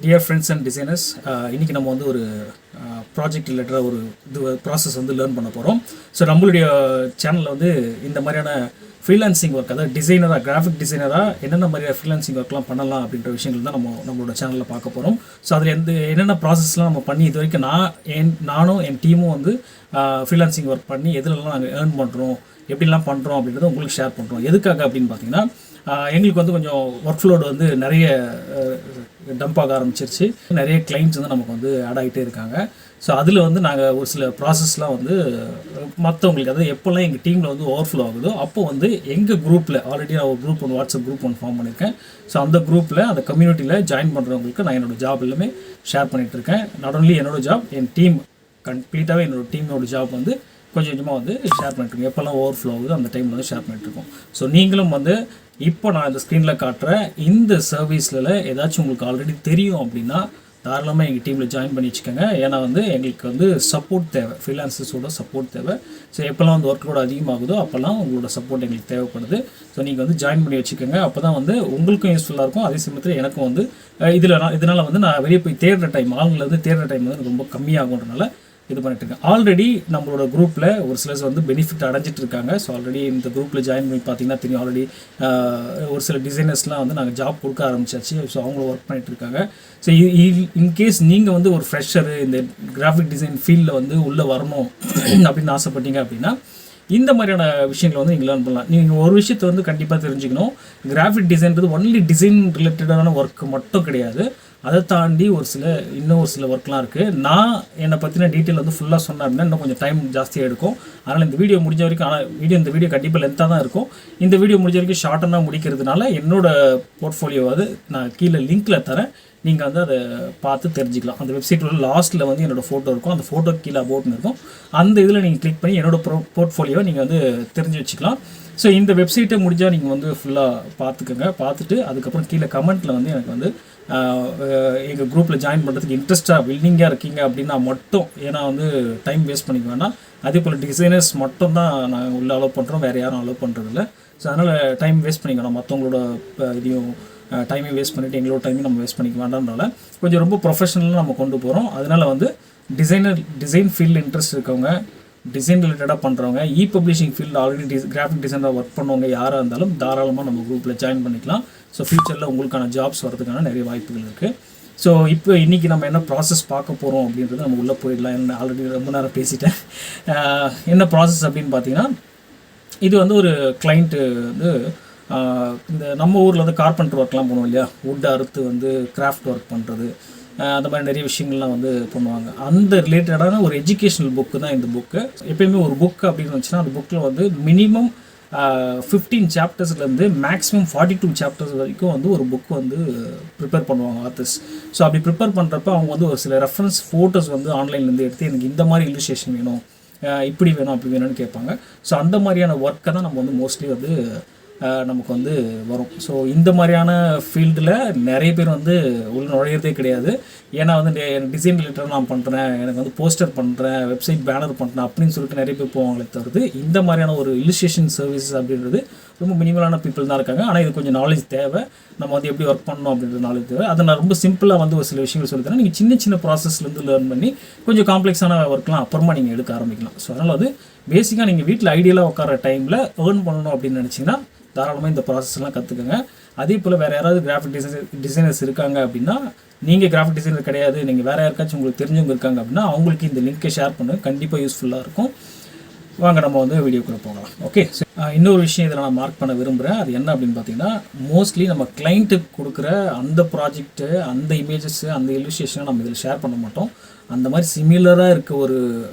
Dear friends and designers, இன்றைக்கி நம்ம வந்து ஒரு ப்ராஜெக்ட் ரிலேட்டடாக ஒரு ப்ராசஸ் வந்து லேர்ன் பண்ண போகிறோம். ஸோ நம்மளுடைய சேனலில் வந்து இந்த மாதிரியான ஃப்ரீலான்சிங் ஒர்க், அதாவது டிசைனராக, கிராஃபிக் டிசைனராக என்னென்ன மாதிரியான ஃப்ரீலான்சிங் ஒர்க்லாம் பண்ணலாம் அப்படின்ற விஷயங்கள் தான் நம்மளோட சேனலில் பார்க்க போகிறோம். ஸோ அதில் என்னென்ன ப்ராசஸ்லாம் நம்ம பண்ணி இது வரைக்கும் நானும் என் டீமும் வந்து ஃப்ரீலான்சிங் ஒர்க் பண்ணி எதுலலாம் நாங்கள் ஏர்ன் பண்ணுறோம், எப்படிலாம் பண்ணுறோம் அப்படின்றத உங்களுக்கு ஷேர் பண்ணுறோம். எதுக்காக அப்படின்னு பார்த்தீங்கன்னா, எங்களுக்கு வந்து கொஞ்சம் ஒர்க் ஃப்ளோடு வந்து நிறைய டம்ப் ஆக ஆரம்பிச்சிருச்சு. நிறைய கிளைண்ட்ஸ் வந்து நமக்கு வந்து ஆட் ஆகிட்டே இருக்காங்க. ஸோ அதில் வந்து நாங்கள் ஒரு சில ப்ராசஸ்லாம் வந்து மற்றவங்களுக்கு, அதாவது எப்போல்லாம் எங்கள் டீமில் வந்து ஓவர்ஃப்ளோ ஆகுதோ அப்போ வந்து எங்கள் குரூப்பில் ஆல்ரெடி நான் ஒரு குரூப் ஒன்று, வாட்ஸ்அப் குரூப் ஒன்று ஃபார்ம் பண்ணியிருக்கேன். ஸோ அந்த குரூப்பில், அந்த கம்யூனிட்டியில் ஜாயின் பண்ணுறவங்களுக்கு நான் என்னோடய ஜாப் எல்லாமே ஷேர் பண்ணிகிட்ருக்கேன். நாட் ஒன்லி என்னோடய ஜாப், என் டீம் கம்ப்ளீட்டாகவே என்னோடய டீமோட ஜாப் வந்து கொஞ்சம் கொஞ்சமாக வந்து ஷேர் பண்ணிட்டுருக்கோம். எப்போல்லாம் ஓவர்ஃப்ளோ ஆகுது அந்த டைமில் வந்து ஷேர் பண்ணிட்டுருக்கோம். ஸோ நீங்களும் வந்து இப்போ நான் இந்த ஸ்க்ரீனில் காட்டுற இந்த சர்வீஸில் ஏதாச்சும் உங்களுக்கு ஆல்ரெடி தெரியும் அப்படின்னா தாராளமாக எங்கள் டீமில் ஜாயின் பண்ணி வச்சுக்கோங்க. ஏன்னா வந்து எங்களுக்கு வந்து சப்போர்ட் தேவை, ஃப்ரீலான்சர்ஸோட சப்போர்ட் தேவை. ஸோ எப்போல்லாம் வந்து ஒர்க்கோட அதிகமாகுதோ அப்போல்லாம் உங்களோட சப்போர்ட் எங்களுக்கு தேவைப்படுது. ஸோ நீங்கள் வந்து ஜாயின் பண்ணி வச்சுக்கோங்க. அப்போ தான் வந்து உங்களுக்கும் யூஸ்ஃபுல்லாக இருக்கும், அதே சமயத்தில் எனக்கும் வந்து இதனால் வந்து நான் வெளியே போய் தேடுற டைம், ஆளுங்களை வந்து தேடுற டைம் வந்து ரொம்ப கம்மியாகுன்றனால இது பண்ணிட்டு இருக்கேன். ஆல்ரெடி நம்மளோட குரூப்பில் ஒரு சிலர்ஸ் வந்து பெனிஃபிட் அடைஞ்சிட்டு இருக்காங்க. ஸோ ஆல்ரெடி இந்த குரூப்பில் ஜாயின் பண்ணி பார்த்தீங்கன்னா தெரியும், ஆல்ரெடி ஒரு சில டிசைனர்ஸ்லாம் வந்து நாங்கள் ஜாப் கொடுக்க ஆரம்பிச்சாச்சு. ஸோ அவங்களும் ஒர்க் பண்ணிட்டு இருக்காங்க. ஸோ இன்கேஸ் நீங்கள் வந்து ஒரு ஃப்ரெஷரு இந்த கிராஃபிக் டிசைன் ஃபீல்டில் வந்து உள்ளே வரணும் அப்படின்னு ஆசைப்பட்டீங்க அப்படின்னா இந்த மாதிரியான விஷயங்களை வந்து நீங்கள் லேர்ன் பண்ணலாம். நீங்கள் ஒரு விஷயத்தை வந்து கண்டிப்பாக தெரிஞ்சுக்கணும். கிராஃபிக் டிசைன்றது ஒன்லி டிசைன் ரிலேட்டடான ஒர்க்கு மட்டும் கிடையாது. அதை தாண்டி இன்னும் ஒரு சில ஒர்க்லாம் இருக்குது. நான் என்னை பற்றின டீட்டெயில் வந்து ஃபுல்லாக சொன்னேன் அப்படின்னா இன்னும் கொஞ்சம் டைம் ஜாஸ்தியாக எடுக்கும். அதனால் இந்த வீடியோ முடிஞ்ச வரைக்கும், இந்த வீடியோ கண்டிப்பாக லென்த்தாக தான் இருக்கும். இந்த வீடியோ முடிஞ்ச வரைக்கும் ஷார்ட்டாக முடிக்கிறதுனால என்னோடய போர்ட்ஃபோலியோவாவது நான் கீழே லிங்க்கில் தரேன். நீங்கள் வந்து அதை பார்த்து தெரிஞ்சுக்கலாம். அந்த வெப்சைட்டோட லாஸ்ட்டில் வந்து என்னோடய ஃபோட்டோ இருக்கும். அந்த ஃபோட்டோ கீழே அபவுட்னு இருக்கும். அந்த இதில் நீங்கள் கிளிக் பண்ணி என்னோடய போர்ட்ஃபோலியோவை நீங்கள் வந்து தெரிஞ்சு வச்சுக்கலாம். ஸோ இந்த வெப்சைட்டை முடிஞ்சால் நீங்கள் வந்து ஃபுல்லாக பார்த்துக்கோங்க. பார்த்துட்டு அதுக்கப்புறம் கீழே கமெண்ட்டில் வந்து எனக்கு வந்து எங்கள் குரூப்பில் ஜாயின் பண்ணுறதுக்கு இன்ட்ரெஸ்ட்டாக வில்லிங்காக இருக்கீங்க அப்படின்னா மட்டும், ஏன்னா வந்து டைம் வேஸ்ட் பண்ணிக்க வேணாம். அதே போல் டிசைனர்ஸ் மட்டும் தான் நாங்கள் உள்ளே அலோவ் பண்ணுறோம், வேறு யாரும் அலோவ் பண்ணுறதில்ல. ஸோ அதனால் டைம் வேஸ்ட் பண்ணிக்க வேணாம். மற்றவங்களோட இதையும் டைமையும் வேஸ்ட் பண்ணிவிட்டு எங்களோட டைமையும் நம்ம வேஸ்ட் பண்ணிக்க வேண்டாம்னால கொஞ்சம் ரொம்ப ப்ரொஃபஷனலாக நம்ம கொண்டு போகிறோம். அதனால் வந்து டிசைன் ஃபீல்டு இன்ட்ரெஸ்ட் இருக்கவங்க, டிசைன் ரிலேட்டடாக பண்ணுறவங்க, பப்ளிஷிங் ஃபீல்டு ஆல்ரெடி கிராஃபிக் டிசைனராக ஒர்க் பண்ணுறவங்க யாராக இருந்தாலும் தாராளமாக நம்ம குரூப்பில் ஜாயின் பண்ணிக்கலாம். ஸோ ஃப்யூச்சரில் உங்களுக்கான ஜாப்ஸ் வரதுக்கான நிறைய வாய்ப்புகள் இருக்குது. ஸோ இப்போ இன்றைக்கி நம்ம என்ன ப்ராசஸ் பார்க்க போகிறோம் அப்படின்றது நம்ம உள்ளே போயிடலாம். என்ன ஆல்ரெடி ரொம்ப நேரம் பேசிட்டேன். என்ன ப்ராசஸ் அப்படின்னு பார்த்தீங்கன்னா, இது வந்து ஒரு கிளைண்ட்டு வந்து இந்த நம்ம ஊரில் வந்து கார்பெண்டர் ஒர்க்லாம் பண்ணுவோம் இல்லையா, வுட் அறுத்து வந்து கிராஃப்ட் ஒர்க் பண்ணுறது, அந்த மாதிரி நிறைய விஷயங்கள்லாம் வந்து பண்ணுவாங்க. அந்த ரிலேட்டடான ஒரு எஜுகேஷ்னல் புக்கு தான் இந்த புக்கு. எப்பயுமே ஒரு புக் அப்படின்னு வந்துச்சுன்னா அந்த புக்கில் வந்து மினிமம் 15 சாப்டர்ஸ்லேருந்து மேக்ஸிமம் 42 சாப்டர்ஸ் வரைக்கும் வந்து ஒரு புக் வந்து ப்ரிப்பேர் பண்ணுவாங்க ஆத்தர்ஸ். ஸோ அப்படி ப்ரிப்பேர் பண்ணுறப்ப அவங்க வந்து ஒரு சில ரெஃபரன்ஸ் ஃபோட்டோஸ் வந்து ஆன்லைன்லேருந்து எடுத்து எனக்கு இந்த மாதிரி இல்லுஸ்ட்ரேஷன் வேணும், இப்படி வேணும், அப்படி வேணும்னு கேட்பாங்க. ஸோ அந்த மாதிரியான ஒர்க்கை தான் நம்ம வந்து மோஸ்ட்லி வந்து நமக்கு வந்து வரும். ஸோ இந்த மாதிரியான ஃபீல்டில் நிறைய பேர் வந்து உள்ள நுழையிறதே கிடையாது. ஏன்னா வந்து டிசைன் ரிலேட்டடாக நான் பண்ணுறேன், எனக்கு வந்து போஸ்டர் பண்ணுறேன், வெப்சைட் பேனர் பண்ணுறேன் அப்படின்னு சொல்லிட்டு நிறைய பேர் போவாங்களே தவிர்த்து இந்த மாதிரியான ஒரு இல்லுஸ்ட்ரேஷன் சர்வீசஸ் அப்படின்றது ரொம்ப மினிமலான பீப்புள் தான் இருக்காங்க. ஆனால் இது கொஞ்சம் நாலேஜ் தேவை. நம்ம வந்து எப்படி ஒர்க் பண்ணணும் அப்படின்ற நாலேஜ் தேவை. அதை நான் ரொம்ப சிம்பிளாக வந்து ஒரு சில விஷயங்கள் சொல்லித்தரேன். நீங்கள் சின்ன சின்ன ப்ராசஸ்லேருந்து லேர்ன் பண்ணி கொஞ்சம் காம்ப்ளெக்ஸான ஒர்க்லாம் அப்புறமா நீங்கள் எடுக்க ஆரம்பிக்கலாம். ஸோ அதனால் அது பேசிக்காக நீங்கள் வீட்டில் ஐடியலாக உட்கார டைமில் ஏர்ன் பண்ணணும் அப்படின்னு நினச்சிங்கன்னா தாராளமாக இந்த ப்ராசஸ்லாம் கற்றுக்குங்க. அதே போல் வேறு யாராவது கிராஃபிக் டிசைனர்ஸ் இருக்காங்க அப்படின்னா, நீங்கள் கிராஃபிக் டிசைனர் கிடையாது, நீங்கள் வேறு யாருக்காச்சும் உங்களுக்கு தெரிஞ்சவங்க இருக்காங்க அப்படின்னா அவங்களுக்கு இந்த லிங்க்கை ஷேர் பண்ணுங்கள். கண்டிப்பாக யூஸ்ஃபுல்லாக இருக்கும். வாங்க நம்ம வந்து வீடியோக்குள்ளே போகலாம். ஓகே, இன்னொரு விஷயம் இதில் நான் மார்க் பண்ண விரும்புகிறேன். அது என்ன அப்படின்னு பார்த்தீங்கன்னா, மோஸ்ட்லி நம்ம கிளைண்ட்டுக்கு கொடுக்குற அந்த ப்ராஜெக்ட்டு, அந்த இமேஜஸ்ஸு, அந்த இல்லுஸ்ட்ரேஷனை நம்ம இதில் ஷேர் பண்ண மாட்டோம். அந்த மாதிரி சிமிலராக இருக்க ஒரு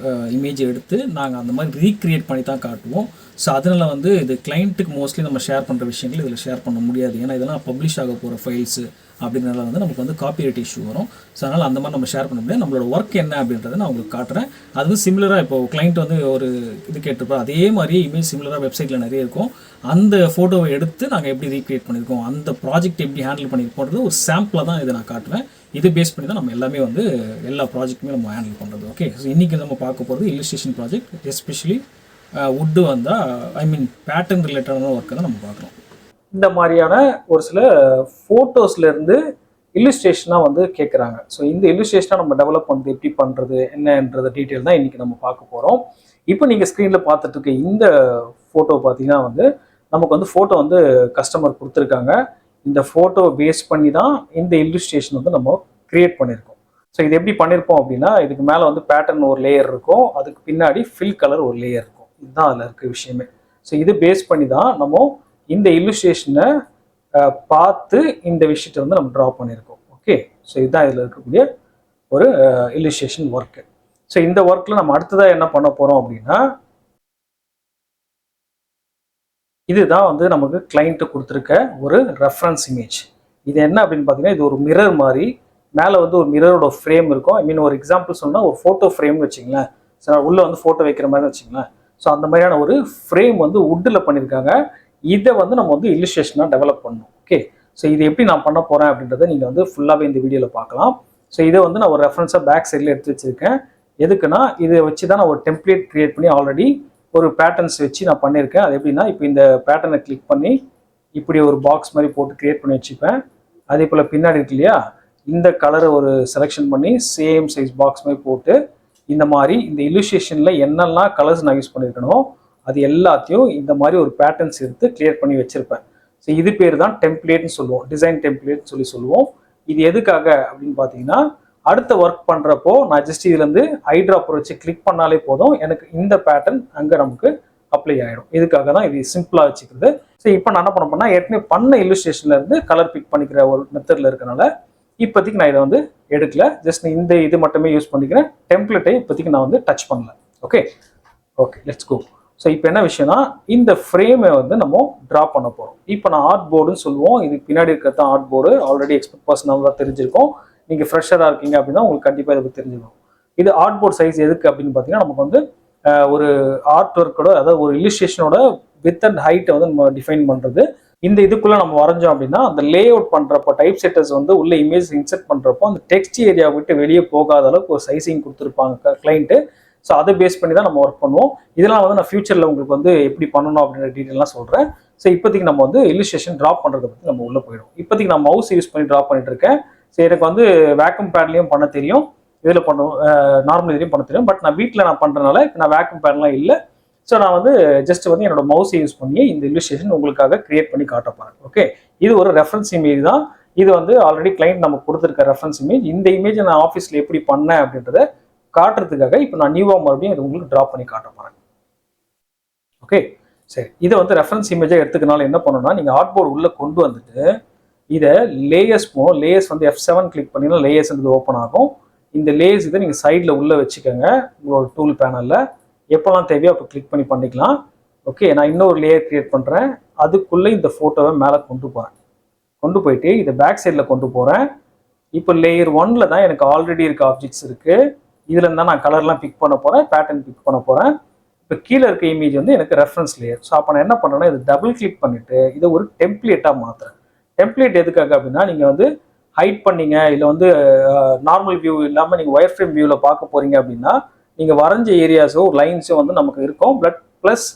இமேஜ் எடுத்து நாங்கள் அந்த மாதிரி ரீக்ரியேட் பண்ணி தான் காட்டுவோம். ஸோ அதனால் வந்து இது கிளைண்ட்டுக்கு மோஸ்ட்லி நம்ம ஷேர் பண்ணுற விஷயங்கள் இதில் ஷேர் பண்ண முடியாது. ஏன்னா இதெல்லாம் பப்ளிஷ் ஆக போகிற ஃபைல்ஸு அப்படின்றனால வந்து நமக்கு வந்து காப்பிரைட் இஷ்யூ வரும். ஸோ அதனால் அந்த மாதிரி நம்ம ஷேர் பண்ண முடியாது. நம்மளோட ஒர்க் என்ன அப்படின்றத நான் உங்களுக்கு காட்டுறேன். அது வந்து சிமிலராக இப்போது கிளைண்ட் வந்து ஒரு இது கேட்டிருப்போம், அதே மாதிரி இமேஜ் சிமிலராக வெப்சைட்டில் நிறைய இருக்கும். அந்த ஃபோட்டோவை எடுத்து நாங்கள் எப்படி ரீக்ரியேட் பண்ணியிருக்கோம், அந்த ப்ராஜெக்ட் எப்படி ஹேண்டில் பண்ணியிருக்கோன்றது ஒரு சாம்பிளாக தான் இதை நான் காட்டுவேன். இது பேஸ் பண்ணி தான் நம்ம எல்லாமே வந்து எல்லா ப்ராஜெக்ட்டுமே நம்ம ஹேண்டில் பண்ணுறது. ஓகே, ஸோ இன்றைக்கி நம்ம பார்க்க போகிறது இல்லுஸ்ட்ரேஷன் ப்ராஜெக்ட், எஸ்பெஷலி வுட்டு வந்தால் பேட்டர்ன் ரிலேட்டடான ஒர்க்கை தான் நம்ம பார்க்குறோம். இந்த மாதிரியான ஒரு சில ஃபோட்டோஸ்லேருந்து இல்லுஸ்ட்ரேஷனாக வந்து கேட்குறாங்க. ஸோ இந்த இல்லுஸ்ட்ரேஷனாக நம்ம டெவலப் வந்து எப்படி பண்ணுறது என்னன்றத டீட்டெயில் தான் இன்றைக்கி நம்ம பார்க்க போகிறோம். இப்போ நீங்கள் ஸ்க்ரீனில் பார்த்துட்டு இருக்க இந்த ஃபோட்டோ பார்த்தீங்கன்னா வந்து நமக்கு வந்து ஃபோட்டோ வந்து கஸ்டமர் கொடுத்துருக்காங்க. இந்த ஃபோட்டோவை பேஸ் பண்ணி தான் இந்த இல்லுஸ்ட்ரேஷன் வந்து நம்ம கிரியேட் பண்ணியிருக்கோம். ஸோ இது எப்படி பண்ணியிருப்போம் அப்படின்னா, இதுக்கு மேலே வந்து பேட்டர்ன் ஒரு லேயர் இருக்கும், அதுக்கு பின்னாடி ஃபில் கலர் ஒரு லேயர் இருக்கும். இதுதான் அதில் இருக்க விஷயமே. ஸோ இது பேஸ் பண்ணி தான் நம்ம இந்த இல்லுஸ்ட்ரேஷனை பார்த்து இந்த விஷயத்தை வந்து நம்ம ட்ரா பண்ணியிருக்கோம். ஓகே, ஸோ இதுதான் இதில் இருக்கக்கூடிய ஒரு இல்லுஸ்ட்ரேஷன் ஒர்க்கு. ஸோ இந்த ஒர்க்கில் நம்ம அடுத்ததாக என்ன பண்ண போகிறோம் அப்படின்னா, இதுதான் வந்து நமக்கு கிளைண்ட்டு கொடுத்துருக்க ஒரு ரெஃபரன்ஸ் இமேஜ். இது என்ன அப்படின்னு பார்த்தீங்கன்னா, இது ஒரு மிரர் மாதிரி. மேலே வந்து ஒரு மிரரோட ஃப்ரேம் இருக்கும். ஐ மீன் ஒரு எக்ஸாம்பிள் சொன்னால் ஒரு ஃபோட்டோ ஃப்ரேம்னு வச்சிங்களேன். ஸோ உள்ளே வந்து ஃபோட்டோ வைக்கிற மாதிரி வச்சிங்களேன். ஸோ அந்த மாதிரியான ஒரு ஃப்ரேம் வந்து வுட்டில் பண்ணியிருக்காங்க. இதை வந்து நம்ம வந்து இல்லுஸ்ட்ரேஷனாக டெவலப் பண்ணணும். ஓகே, ஸோ இது எப்படி நான் பண்ண போகிறேன் அப்படின்றத நீங்கள் வந்து ஃபுல்லாகவே இந்த வீடியோவில் பார்க்கலாம். ஸோ இதை வந்து நான் ஒரு ரெஃபரன்ஸாக பேக் சைடில் எடுத்து வச்சுருக்கேன். எதுக்குன்னா இதை வச்சு தான் நான் ஒரு டெம்ப்ளேட் க்ரியேட் பண்ணி ஆல்ரெடி ஒரு பேட்டர்ன்ஸ் வச்சு நான் பண்ணியிருக்கேன். அது எப்படின்னா, இப்போ இந்த பேட்டர்னை கிளிக் பண்ணி இப்படி ஒரு பாக்ஸ் மாதிரி போட்டு க்ரியேட் பண்ணி வச்சுப்பேன். அதே போல் பின்னாடி இருக்கு இல்லையா, இந்த கலரை ஒரு செலெக்ஷன் பண்ணி சேம் சைஸ் பாக்ஸ் மாதிரி போட்டு இந்த மாதிரி இந்த இல்லுஸ்ட்ரேஷனில் என்னெல்லாம் கலர்ஸ் நான் யூஸ் பண்ணியிருக்கணும் அது எல்லாத்தையும் இந்த மாதிரி ஒரு பேட்டர்ன்ஸ் எடுத்து கிளியர் பண்ணி வச்சுருப்பேன். ஸோ இது பேர் தான் டெம்ப்ளேட்னு சொல்லுவோம், டிசைன் டெம்ப்ளேட்னு சொல்லி சொல்லுவோம். இது எதுக்காக அப்படின்னு பார்த்தீங்கன்னா, அடுத்த ஒர்க் பண்ணுறப்போ நான் ஜஸ்ட் இதுலேருந்து ஐட்ராப்பர் வச்சு கிளிக் பண்ணாலே போதும், எனக்கு இந்த பேட்டர்ன் அங்கே நமக்கு அப்ளை ஆகிடும். இதுக்காக தான் இது சிம்பிளாக வச்சுக்கிறது. ஸோ இப்போ நான் என்ன பண்ண போனால், ஏற்கனவே பண்ண இல்லுஸ்ட்ரேஷன்லேருந்து கலர் பிக் பண்ணிக்கிற ஒரு மெத்தடில் இருக்கனால இப்போதைக்கு நான் இதை வந்து எடுக்கல. ஜஸ்ட் இந்த இது மட்டுமே யூஸ் பண்ணிக்கிறேன். டெம்ப்ளேட்டை இப்போதைக்கு நான் வந்து டச் பண்ணல. Okay okay, let's go. So இப்போ என்ன விஷயம்னா, இந்த ஃப்ரேமை வந்து நம்ம ட்ரா பண்ண போகிறோம். இப்போ நான் ஆர்ட் போர்டுன்னு சொல்லுவோம். இதுக்கு பின்னாடி இருக்கிறது தான் ஆர்ட் போர்டு. ஆல்ரெடி எக்ஸ்பர்ட் பர்சனாக தான் தெரிஞ்சிருக்கும். நீங்கள் ஃப்ரெஷராக இருக்கீங்க அப்படின்னா உங்களுக்கு கண்டிப்பாக இதை பற்றி தெரிஞ்சுக்கணும். இது ஆர்ட் போர்ட் சைஸ் எதுக்கு அப்படின்னு பார்த்தீங்கன்னா, நமக்கு வந்து ஒரு ஆர்ட் ஒர்க்கோட, அதாவது ஒரு இல்லுஸ்ட்ரேஷனோட வித் அண்ட் ஹைட்டை வந்து நம்ம டிஃபைன் பண்ணுறது. இந்த இதுக்குள்ளே நம்ம வரைஞ்சோம் அப்படின்னா, அந்த லே அவுட் பண்ணுறப்போ டைப் செட்டர்ஸ் வந்து உள்ள இமேஜ் இன்செர்ட் பண்ணுறப்போ அந்த டெக்ஸ்ட் ஏரியா விட்டு வெளியே போகாத அளவுக்கு ஒரு சைசிங் கொடுத்துருப்பாங்க கிளைண்ட்டு. ஸோ அதை பேஸ் பண்ணி தான் நம்ம ஒர்க் பண்ணுவோம். இதெல்லாம் வந்து நான் ஃபியூச்சரில் உங்களுக்கு வந்து எப்படி பண்ணணும் அப்படின்ற டீட்டெயிலாம் சொல்கிறேன். ஸோ இப்போதைக்கு நம்ம வந்து இல்லுஸ்ட்ரேஷன் ட்ராப் பண்ணுறதை பற்றி நம்ம உள்ளே போயிடும். இப்போதைக்கு நான் மவுஸ் யூஸ் பண்ணி ட்ராப் பண்ணிட்டு இருக்கேன். ஸோ எனக்கு வந்து வேக்யூம் பேட்லேயும் பண்ண தெரியும், இதில் பண்ணும் நார்மல் இதுலேயும் பண்ண தெரியும். பட் நான் வீட்டில் நான் பண்ணுறதுனால இப்போ நான் வேக்யூம் பேட்லாம் இல்லை. ஸோ நான் வந்து ஜஸ்ட் வந்து என்னோட மவுஸை யூஸ் பண்ணி இந்த இல்லுஸ்ட்ரேஷன் உங்களுக்காக கிரியேட் பண்ணி காட்ட போகிறேன். ஓகே, இது ஒரு ரெஃபரன்ஸ் இமேஜ் தான். இது வந்து ஆல்ரெடி கிளைண்ட் நமக்கு கொடுத்துருக்க ரெஃபரன்ஸ் இமேஜ். இந்த இமேஜை நான் ஆஃபீஸில் எப்படி பண்ணேன் அப்படின்றத காட்டுறதுக்காக இப்போ நான் நியூவாக மறுபடியும் இது உங்களுக்கு ட்ரா பண்ணி காட்ட போகிறேன். ஓகே சரி, இதை வந்து ரெஃபரன்ஸ் இமேஜாக எடுத்துக்கனால என்ன பண்ணணும்னா, நீங்கள் ஆர்ட் போர்டு உள்ளே கொண்டு வந்துட்டு இதை லேயர்ஸ் போகும். லேயர்ஸ் வந்து F7 கிளிக் பண்ணிங்கன்னா லேயர்ஸ் வந்து ஓப்பன் ஆகும். இந்த லேயர்ஸ் இதை நீங்கள் சைடில் உள்ளே வச்சுக்கோங்க உங்களோட டூல் பேனலில். எப்போல்லாம் தேவையோ அப்போ கிளிக் பண்ணி பண்ணிக்கலாம். ஓகே, நான் இன்னொரு லேயர் கிரியேட் பண்ணுறேன். அதுக்குள்ளே இந்த ஃபோட்டோவை மேலே கொண்டு போகிறேன். கொண்டு போயிட்டு இதை பேக் சைடில் கொண்டு போகிறேன். இப்போ லேயர் 1ல் தான் எனக்கு ஆல்ரெடி இருக்க ஆப்ஜெக்ட்ஸ் இருக்குது. இதில் இருந்தால் நான் கலர்லாம் பிக் பண்ண போகிறேன், பேட்டர்ன் பிக் பண்ண போகிறேன். இப்போ கீழே இருக்க இமேஜ் வந்து எனக்கு ரெஃபரன்ஸ் லேயர். ஸோ அப்போ நான் என்ன பண்ணுறேன்னா, இது டபுள் கிளிக் பண்ணிவிட்டு இதை ஒரு டெம்ப்ளேட்டாக மாற்றுறேன். டெம்ப்ளேட் எதுக்காக அப்படின்னா, நீங்கள் வந்து ஹைட் பண்ணீங்க இல்லை வந்து நார்மல் வியூ இல்லாமல் நீங்கள் ஒயர் ஃப்ரேம் வியூவில் பார்க்க போகிறீங்க அப்படின்னா, நீங்கள் வரைஞ்ச ஏரியாஸோ ஒரு லைன்ஸோ வந்து நமக்கு இருக்கும். ப்ளஸ்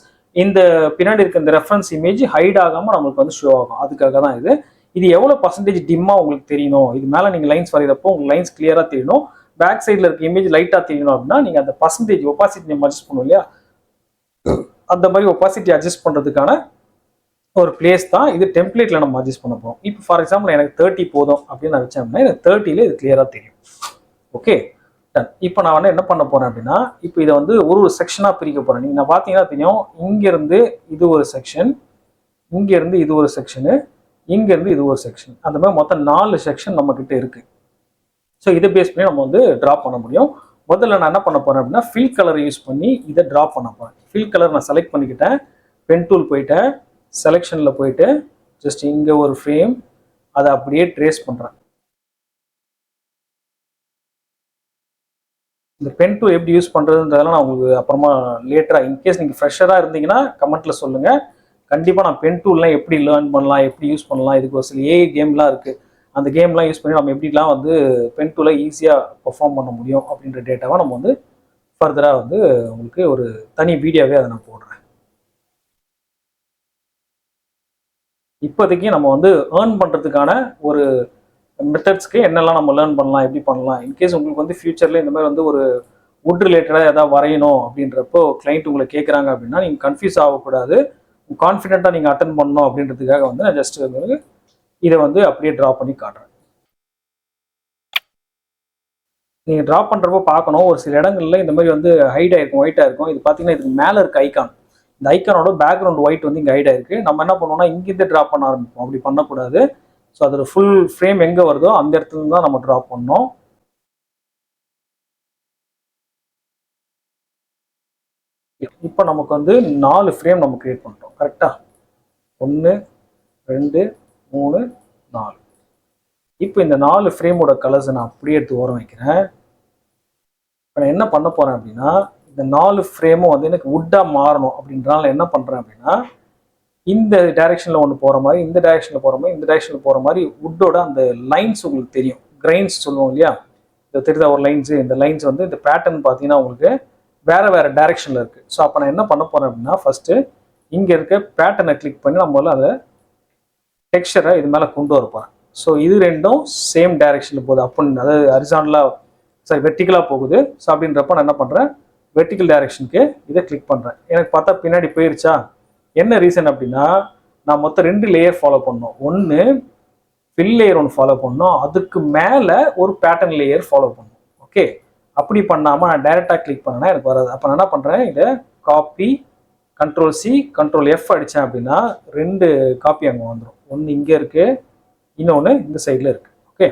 இந்த பின்னாடி இருக்க இந்த ரெஃபரன்ஸ் இமேஜ் ஹைட் ஆகாமல் நம்மளுக்கு வந்து ஷோ ஆகும். அதுக்காக தான் இது. இது எவ்வளோ பர்சன்டேஜ் டிம்மாக உங்களுக்கு தெரியணும், இது மேலே நீங்கள் லைன்ஸ் வரைகிறப்போ உங்களுக்கு லைன்ஸ் கிளியராக தெரியணும், பேக் சைடில் இருக்க இமேஜ் லைட்டாக தெரியணும் அப்படின்னா நீங்கள் அந்த பர்சன்டேஜ் ஒப்பாசிட்டி நம்ம அட்ஜஸ்ட் பண்ணுவோம் இல்லையா, அந்த மாதிரி ஒப்பாசிட்டி அட்ஜஸ்ட் பண்ணுறதுக்கான ஒரு பிளேஸ் தான் இது. டெம்ப்ளேட்டில் நம்ம அட்ஜஸ்ட் பண்ண போகிறோம். இப்போ ஃபார் எக்ஸாம்பிள் எனக்கு 30 போதும் அப்படின்னு நான் வச்சேன் அப்படின்னா எனக்கு 30ல் இது கிளியராக தெரியும். Okay done. இப்போ நான் வந்து என்ன பண்ண போகிறேன் அப்படின்னா, இப்போ இதை வந்து ஒரு செக்ஷனாக பிரிக்க போகிறேன். நீங்கள் நான் பார்த்தீங்கன்னா தெரியும், இங்கேருந்து இது ஒரு செக்ஷன், இங்கேருந்து இது ஒரு செக்ஷனு, இங்கேருந்து இது ஒரு செக்ஷன், அந்த மாதிரி மொத்தம் 4 செக்ஷன் நம்மக்கிட்ட இருக்குது. ஸோ இதை பேஸ் பண்ணி நம்ம வந்து ட்ராப் பண்ண முடியும். முதல்ல நான் என்ன பண்ண போகிறேன் அப்படின்னா, ஃபில் கலரை யூஸ் பண்ணி இதை ட்ராப் பண்ண போகிறேன். ஃபில் கலர் நான் செலக்ட் பண்ணிக்கிட்டேன், பென் டூல் போயிட்டேன், செலெக்ஷனில் போயிட்டு ஜஸ்ட் இங்கே ஒரு ஃப்ரேம் அதை அப்படியே ட்ரேஸ் பண்ணுறேன். இந்த பென் டூல் எப்படி யூஸ் பண்ணுறதுன்றதெல்லாம் நான் உங்களுக்கு அப்புறமா லேட்டராக, இன்கேஸ் நீங்கள் ஃப்ரெஷராக இருந்தீங்கன்னா கமெண்ட்டில் சொல்லுங்கள். கண்டிப்பாக நான் பென் டூல்லாம் எப்படி லேர்ன் பண்ணலாம், எப்படி யூஸ் பண்ணலாம், இதுக்கு ஒரு சில ஏஐ கேம்லாம் இருக்குது, அந்த கேம்லாம் யூஸ் பண்ணி நம்ம எப்படிலாம் வந்து பென் டூலை ஈஸியாக பெர்ஃபார்ம் பண்ண முடியும் அப்படின்ற டேட்டாவை நம்ம வந்து ஃபர்தராக வந்து உங்களுக்கு ஒரு தனி வீடியோவே அதை நான் போடுறேன். இப்போதைக்கு நம்ம வந்து ஏர்ன் பண்ணுறதுக்கான ஒரு மெத்தட்ஸ்க்கு என்னெல்லாம் நம்ம லேர்ன் பண்ணலாம், எப்படி பண்ணலாம். இன்கேஸ் உங்களுக்கு வந்து ஃபியூச்சரில் இந்த மாதிரி வந்து ஒரு வுட் ரிலேட்டடாக எதாவது வரையணும் அப்படின்றப்போ கிளைண்ட் உங்களை கேட்குறாங்க அப்படின்னா நீங்கள் கன்ஃபியூஸ் ஆகக்கூடாது, கான்ஃபிடென்ட்டாக நீங்கள் அட்டன் பண்ணணும் அப்படின்றதுக்காக வந்து நான் ஜஸ்ட் இதை வந்து அப்படியே ட்ரா பண்ணி காட்டுறேன். நீங்கள் ட்ரா பண்ணுறப்போ பார்க்கணும், ஒரு சில இடங்களில் இந்த மாதிரி வந்து ஹைட் ஆயிருக்கும், ஒயிட்டாக இருக்கும். இது பார்த்தீங்கன்னா இதுக்கு மேலே இருக்க ஐக்கான், இந்த ஐக்கானோட பேக்ரவுண்ட் ஒயிட் வந்து இங்கே ஹைட் ஆயிருக்கு. நம்ம என்ன பண்ணுவோம்னா இங்கிருந்து ட்ரா பண்ண ஆரம்பிப்போம், அப்படி பண்ணக்கூடாது. ஸோ அதோட ஃபுல் ஃப்ரேம் எங்கே வருதோ அந்த இடத்துல தான் நம்ம ட்ரா பண்ணோம். இப்போ நமக்கு வந்து 4 ஃப்ரேம் நம்ம கிரியேட் பண்ணிட்டோம். கரெக்டாக 1 2 3 4. இப்போ இந்த 4 ஃப்ரேமோட கலர்ஸை நான் அப்படியே எடுத்து ஓரம் வைக்கிறேன். இப்போ நான் என்ன பண்ண போகிறேன் அப்படின்னா இந்த 4 ஃப்ரேமும் வந்து எனக்கு வுட்டாக மாறணும் அப்படின்றனால என்ன பண்ணுறேன் அப்படின்னா இந்த டைரெக்ஷனில் ஒன்று போகிற மாதிரி, இந்த டைரெக்ஷனில் போகிற மாதிரி, இந்த டைரெக்ஷனில் போகிற மாதிரி வுட்டோட அந்த லைன்ஸ் உங்களுக்கு தெரியும், கிரைன்ஸ் சொல்லுவோம் இல்லையா, இந்த தெரியுதா ஒரு லைன்ஸு, இந்த லைன்ஸ் வந்து இந்த பேட்டர்ன் பார்த்தீங்கன்னா உங்களுக்கு வேறு டைரெக்ஷனில் இருக்குது. ஸோ அப்போ நான் என்ன பண்ண போகிறேன் அப்படின்னா ஃபஸ்ட்டு இங்கே இருக்க பேட்டர்னை கிளிக் பண்ணி நம்ம முதல்ல அதை டெக்ஸ்சரை இது மேலே கொண்டு வர போகிறேன். ஸோ இது ரெண்டும் சேம் டைரெக்ஷனில் போகுது அப்படின்னு, அதாவது ஹரிசாண்டலாக சாரி வெர்டிக்கலாக போகுது. ஸோ அப்படின்றப்ப நான் என்ன பண்ணுறேன், வெர்டிக்கல் டைரெக்ஷனுக்கு இதை கிளிக் பண்ணுறேன். எனக்கு பார்த்தா பின்னாடி போயிருச்சா, என்ன ரீசன் அப்படின்னா நான் மொத்தம் 2 லேயர் ஃபாலோ பண்ணோம். ஒன்று ஃபில் லேயர் ஒன்று ஃபாலோ பண்ணோம், அதுக்கு மேலே ஒரு பேட்டர்ன் லேயர் ஃபாலோ பண்ணோம். ஓகே, அப்படி பண்ணாமல் நான் டைரெக்டாக கிளிக் பண்ணேன்னா எனக்கு வராது. அப்போ நான் என்ன பண்ணுறேன், இதை காப்பி Ctrl+C Ctrl+F அடித்தேன் அப்படின்னா 2 காப்பி அங்கே வந்துடும். ஒன்று இங்கே இருக்குது, இன்னொன்று இந்த சைடில் இருக்குது. ஓகே,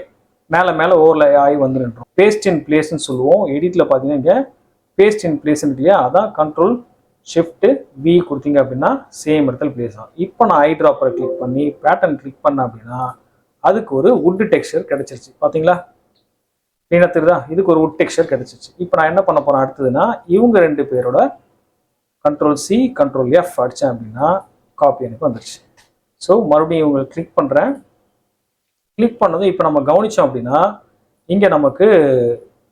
மேலே ஓவர்லே ஆகி வந்துருன்றோம். பேஸ்ட் இன் பிளேஸ்ன்னு சொல்லுவோம். எடிட்டில் பார்த்தீங்கன்னா இங்கே பேஸ்ட் இன் பிளேஸ்ன்னு இல்லையா, அதான் Ctrl+Shift+V கொடுத்தீங்க அப்படின்னா சேம் இடத்துல பிளேஸ் ஆகும். இப்போ நான் ஐ ட்ராப்பரை கிளிக் பண்ணி பேட்டர்ன் கிளிக் பண்ணேன் அப்படின்னா அதுக்கு ஒரு வுட் டெக்ஸ்சர் கிடைச்சிருச்சு. பார்த்தீங்களா, க்ளீனாக தெரியுதா, இதுக்கு ஒரு வுட் டெக்ஸ்சர் கிடைச்சிருச்சு. இப்போ நான் என்ன பண்ண போகிறேன் அடுத்ததுன்னா இவங்க 2 பேரோட Ctrl+C Ctrl+F அடித்தேன் அப்படின்னா காப்பி எனக்கு வந்துருச்சு. ஸோ மறுபடியும் இவங்க கிளிக் பண்ணுறேன். கிளிக் பண்ணதும் இப்போ நம்ம கவனித்தோம் அப்படின்னா இங்கே நமக்கு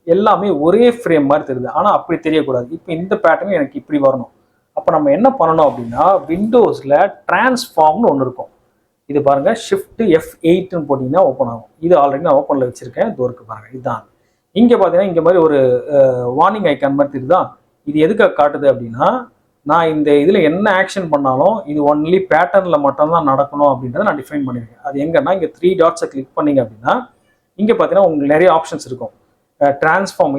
எல்லாமே ஒரே ஃப்ரேம் மாதிரி தெரியுது, ஆனால் அப்படி தெரியக்கூடாது. இப்போ இந்த பேட்டர்ன் எனக்கு இப்படி வரணும். அப்போ நம்ம என்ன பண்ணணும் அப்படின்னா விண்டோஸில் டிரான்ஸ்ஃபார்ம்னு ஒன்று இருக்கும். இது பாருங்கள், Shift+F8ன்னு போட்டிங்கன்னா ஓப்பன் ஆகும். இது ஆல்ரெடி நான் ஓப்பனில் வச்சுருக்கேன், இது ஒர்க்கு பாருங்கள். இதுதான் இங்கே பார்த்தீங்கன்னா இங்கே மாதிரி ஒரு வார்னிங் ஐக்கான் மாதிரி தெரியுதா. இது எதுக்காக காட்டுது அப்படின்னா நான் இந்த இதில் என்ன ஆக்ஷன் பண்ணாலும் இது ஒன்லி பேட்டர்னில் மட்டும்தான் நடக்கணும் அப்படின்றத நான் டிஃபைன் பண்ணியிருக்கேன். அது எங்கன்னா இங்கே 3 டாட்ஸை கிளிக் பண்ணிங்க அப்படின்னா இங்கே பார்த்தீங்கன்னா உங்களுக்கு நிறைய ஆப்ஷன்ஸ் இருக்கும். டிரான்ஸ்ஃபார்ம்,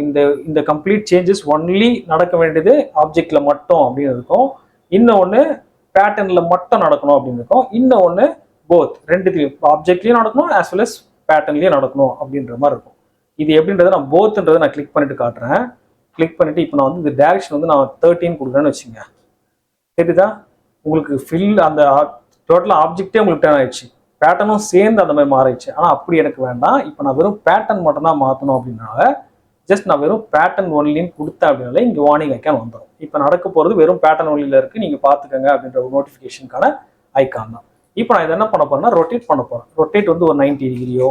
இந்த கம்ப்ளீட் சேஞ்சஸ் ஒன்லி நடக்க வேண்டியது ஆப்ஜெக்டில் மட்டும் அப்படின்னு இருக்கும். இன்னொன்று பேட்டர்னில் மட்டும் நடக்கணும் அப்படின்னு இருக்கும். இன்னொன்று போத், ரெண்டுத்துலையும் ஆப்ஜெக்ட்லேயும் நடக்கணும் ஆஸ் வெல் அஸ் பேட்டர்ன்லேயும் நடக்கணும் அப்படின்ற மாதிரி இருக்கும். இது எப்படின்றத நான் போத்துன்றதை நான் கிளிக் பண்ணிட்டு காட்டுறேன். கிளிக் பண்ணிவிட்டு இப்போ நான் வந்து இந்த டேரக்ஷன் வந்து நான் 13 கொடுக்குறேன்னு வச்சுங்க. தெரியுதா உங்களுக்கு, ஃபில் அந்த டோட்டலாக ஆப்ஜெக்டே உங்களுக்கு டர்ன் ஆயிடுச்சு, பேட்டர்னும் சேர்ந்து அந்த மாதிரி மாறிடுச்சு. ஆனால் அப்படி எனக்கு வேண்டாம். இப்போ நான் வெறும் பேட்டர்ன் மட்டும் தான் மாற்றணும் அப்படின்னால ஜஸ்ட் நான் வெறும் பேட்டர்ன் ஒன்லின்னு கொடுத்தேன் அப்படின்னால இங்கே வார்னிங் ஐக்கான் வந்துடும். இப்போ நடக்க போகிறது வெறும் பேட்டர்ன் ஒன்லியில் இருக்குது, நீங்கள் பார்த்துக்கங்க அப்படின்ற ஒரு நோட்டிஃபிகேஷனுக்கான ஐக்கான் தான். இப்போ நான் இதை என்ன பண்ண போறேன்னா ரொட்டேட் பண்ண போகிறேன். ரொட்டேட் வந்து ஒரு 90 டிகிரியோ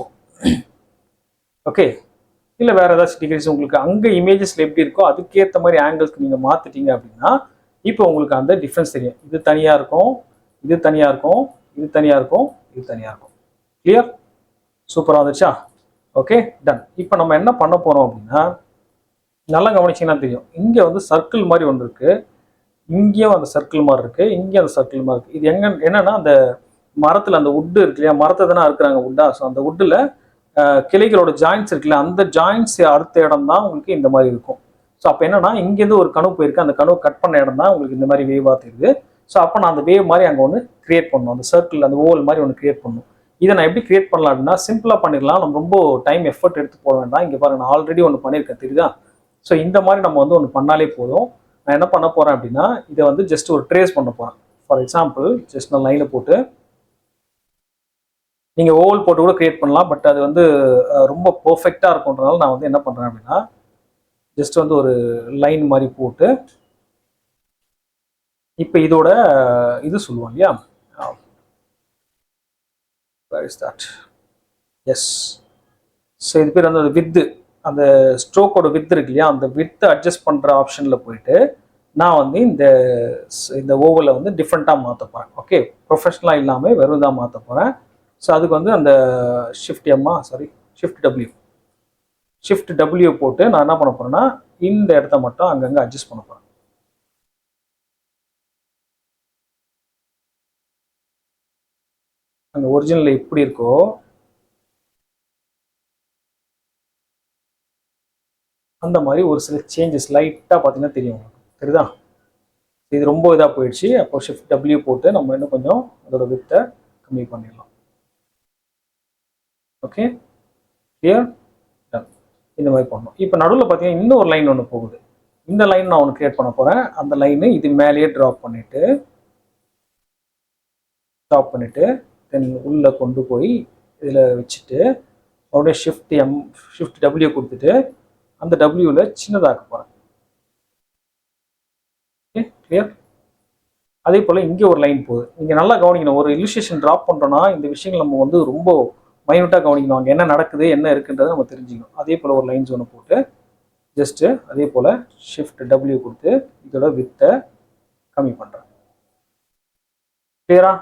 ஓகே, இல்லை வேறு ஏதாச்சும் டிகிரிஸ் உங்களுக்கு அங்கே இமேஜஸில் எப்படி இருக்கோ அதுக்கேற்ற மாதிரி ஆங்கிள்ஸ்க்கு நீங்கள் மாற்றிட்டீங்க அப்படின்னா இப்போ உங்களுக்கு அந்த டிஃப்ரென்ஸ் தெரியும். இது தனியாக இருக்கும், இது தனியாக இருக்கும், இது தனியாக இருக்கும், இது தனியாக இருக்கும். கிளியர், சூப்பராக வந்துச்சா? Okay, done. இப்போ நம்ம என்ன பண்ண போகிறோம் அப்படின்னா நல்லா கவனிச்சிங்கன்னா தெரியும், இங்கே வந்து சர்க்கிள் மாதிரி ஒன்று இருக்குது, இங்கேயும் அந்த சர்க்கிள் மாதிரி இருக்குது, இங்கேயும் அந்த சர்க்கிள் மாதிரி இருக்குது. இது என்னன்னா அந்த மரத்தில் அந்த வுட்டு இருக்கு இல்லையா, மரத்தை தானே இருக்கிறாங்க வுட்டா. ஸோ அந்த வுட்டில் கிளைகளோட ஜாயின்ட்ஸ் இருக்குல்ல, அந்த ஜாயின்ட்ஸ் அடுத்த இடம் தான் உங்களுக்கு இந்த மாதிரி இருக்கும். ஸோ அப்போ என்னன்னா இங்கேருந்து ஒரு கனவு போயிருக்கு, அந்த கனவு கட் பண்ண இடம் தான் உங்களுக்கு இந்த மாதிரி வேவாக தெரியுது. ஸோ அப்போ நான் அந்த வேவ் மாதிரி அங்கே ஒன்று கிரியேட் பண்ணணும், அந்த சர்க்கிள் அந்த ஓவல் மாதிரி ஒன்று கிரியேட் பண்ணணும். இதை நான் எப்படி கிரியேட் பண்ணலாம் அப்படின்னா சிம்பிளாக பண்ணிடலாம், நம்ம ரொம்ப டைம் எஃபர்ட் எடுத்து போட வேண்டாம். இங்கே பாருங்க, நான் ஆல்ரெடி ஒன்று பண்ணியிருக்கேன் தெரியுதா. ஸோ இந்த மாதிரி நம்ம வந்து ஒன்று பண்ணாலே போதும். நான் என்ன பண்ண போகிறேன் அப்படின்னா இதை வந்து ஜஸ்ட் ஒரு ட்ரேஸ் பண்ண போகிறேன். ஃபார் எக்ஸாம்பிள் ஜஸ்ட் நான் லைனை போட்டு, நீங்கள் ஓவல் போட்டு கூட கிரியேட் பண்ணலாம், பட் அது வந்து ரொம்ப பர்ஃபெக்டாக இருக்கும்ன்றனால நான் வந்து என்ன பண்ணுறேன் அப்படின்னா ஜஸ்ட் வந்து ஒரு லைன் மாதிரி போட்டு இப்போ இதோட இது சொல்லுவோம் இல்லையா, where is that, yes. So இது பேர் வந்து வித்து, அந்த ஸ்ட்ரோக்கோட வித் இருக்கு இல்லையா, அந்த வித்தை அட்ஜஸ்ட் பண்ணுற ஆப்ஷனில் போயிட்டு நான் வந்து இந்த ஓவலை வந்து டிஃப்ரெண்ட்டாக மாற்ற போகிறேன். ஓகே, ப்ரொஃபஷ்னலாக இல்லாமல் வெறும் தான் மாற்ற போகிறேன். ஸோ அதுக்கு வந்து அந்த ஷிஃப்ட் டபிள்யூ போட்டு நான் என்ன பண்ண போகிறேன்னா இந்த இடத்த மட்டும் அங்கங்கே அட்ஜஸ்ட் பண்ண போகிறேன். அங்கே ஒரிஜினல் எப்படி இருக்கோ அந்த மாதிரி ஒரு சில சேஞ்சஸ் லைட்டாக பார்த்தீங்கன்னா தெரியும் உங்களுக்கு, தெரியுதா? இது ரொம்ப இதாக போயிடுச்சு. அப்போ ஷிஃப்ட் டபிள்யூ போட்டு நம்ம இன்னும் கொஞ்சம் அதோட வித்தை கம்மி பண்ணிடலாம். Okay, clear, done. இந்த மாதிரி பண்ணணும். இப்போ நடுவில் பார்த்தீங்கன்னா இன்னொரு லைன் ஒன்று போகுது. இந்த லைன் நான் ஒன்று கிரியேட் பண்ண போகிறேன். அந்த லைனு இது மேலேயே ட்ராப் பண்ணிவிட்டு தென் உள்ளே கொண்டு போய் இதில் வச்சுட்டு மறுபடியும் ஷிஃப்ட் டபிள்யூ கொடுத்துட்டு அந்த டபிள்யூவில் சின்னதாக்க போகிறேன். Okay, clear. அதே போல் இங்கே ஒரு லைன் போகுது. நீங்கள் நல்லா கவனிக்கணும். ஒரு இல்லுஸ்ட்ரேஷன் ட்ராப் பண்ணுறோன்னா இந்த விஷயங்கள் நம்ம வந்து ரொம்ப மைனூட்டாக கவனிக்கணும். அங்கே என்ன நடக்குது என்ன இருக்குன்றதை நம்ம தெரிஞ்சுக்கணும். அதே போல் ஒரு லைன்ஸ் ஒன்று போட்டு ஜஸ்ட்டு அதே போல் ஷிஃப்ட் டபிள்யூ கொடுத்து இதோட வித்தை கம்மி பண்ணுறேன். கிளியரா?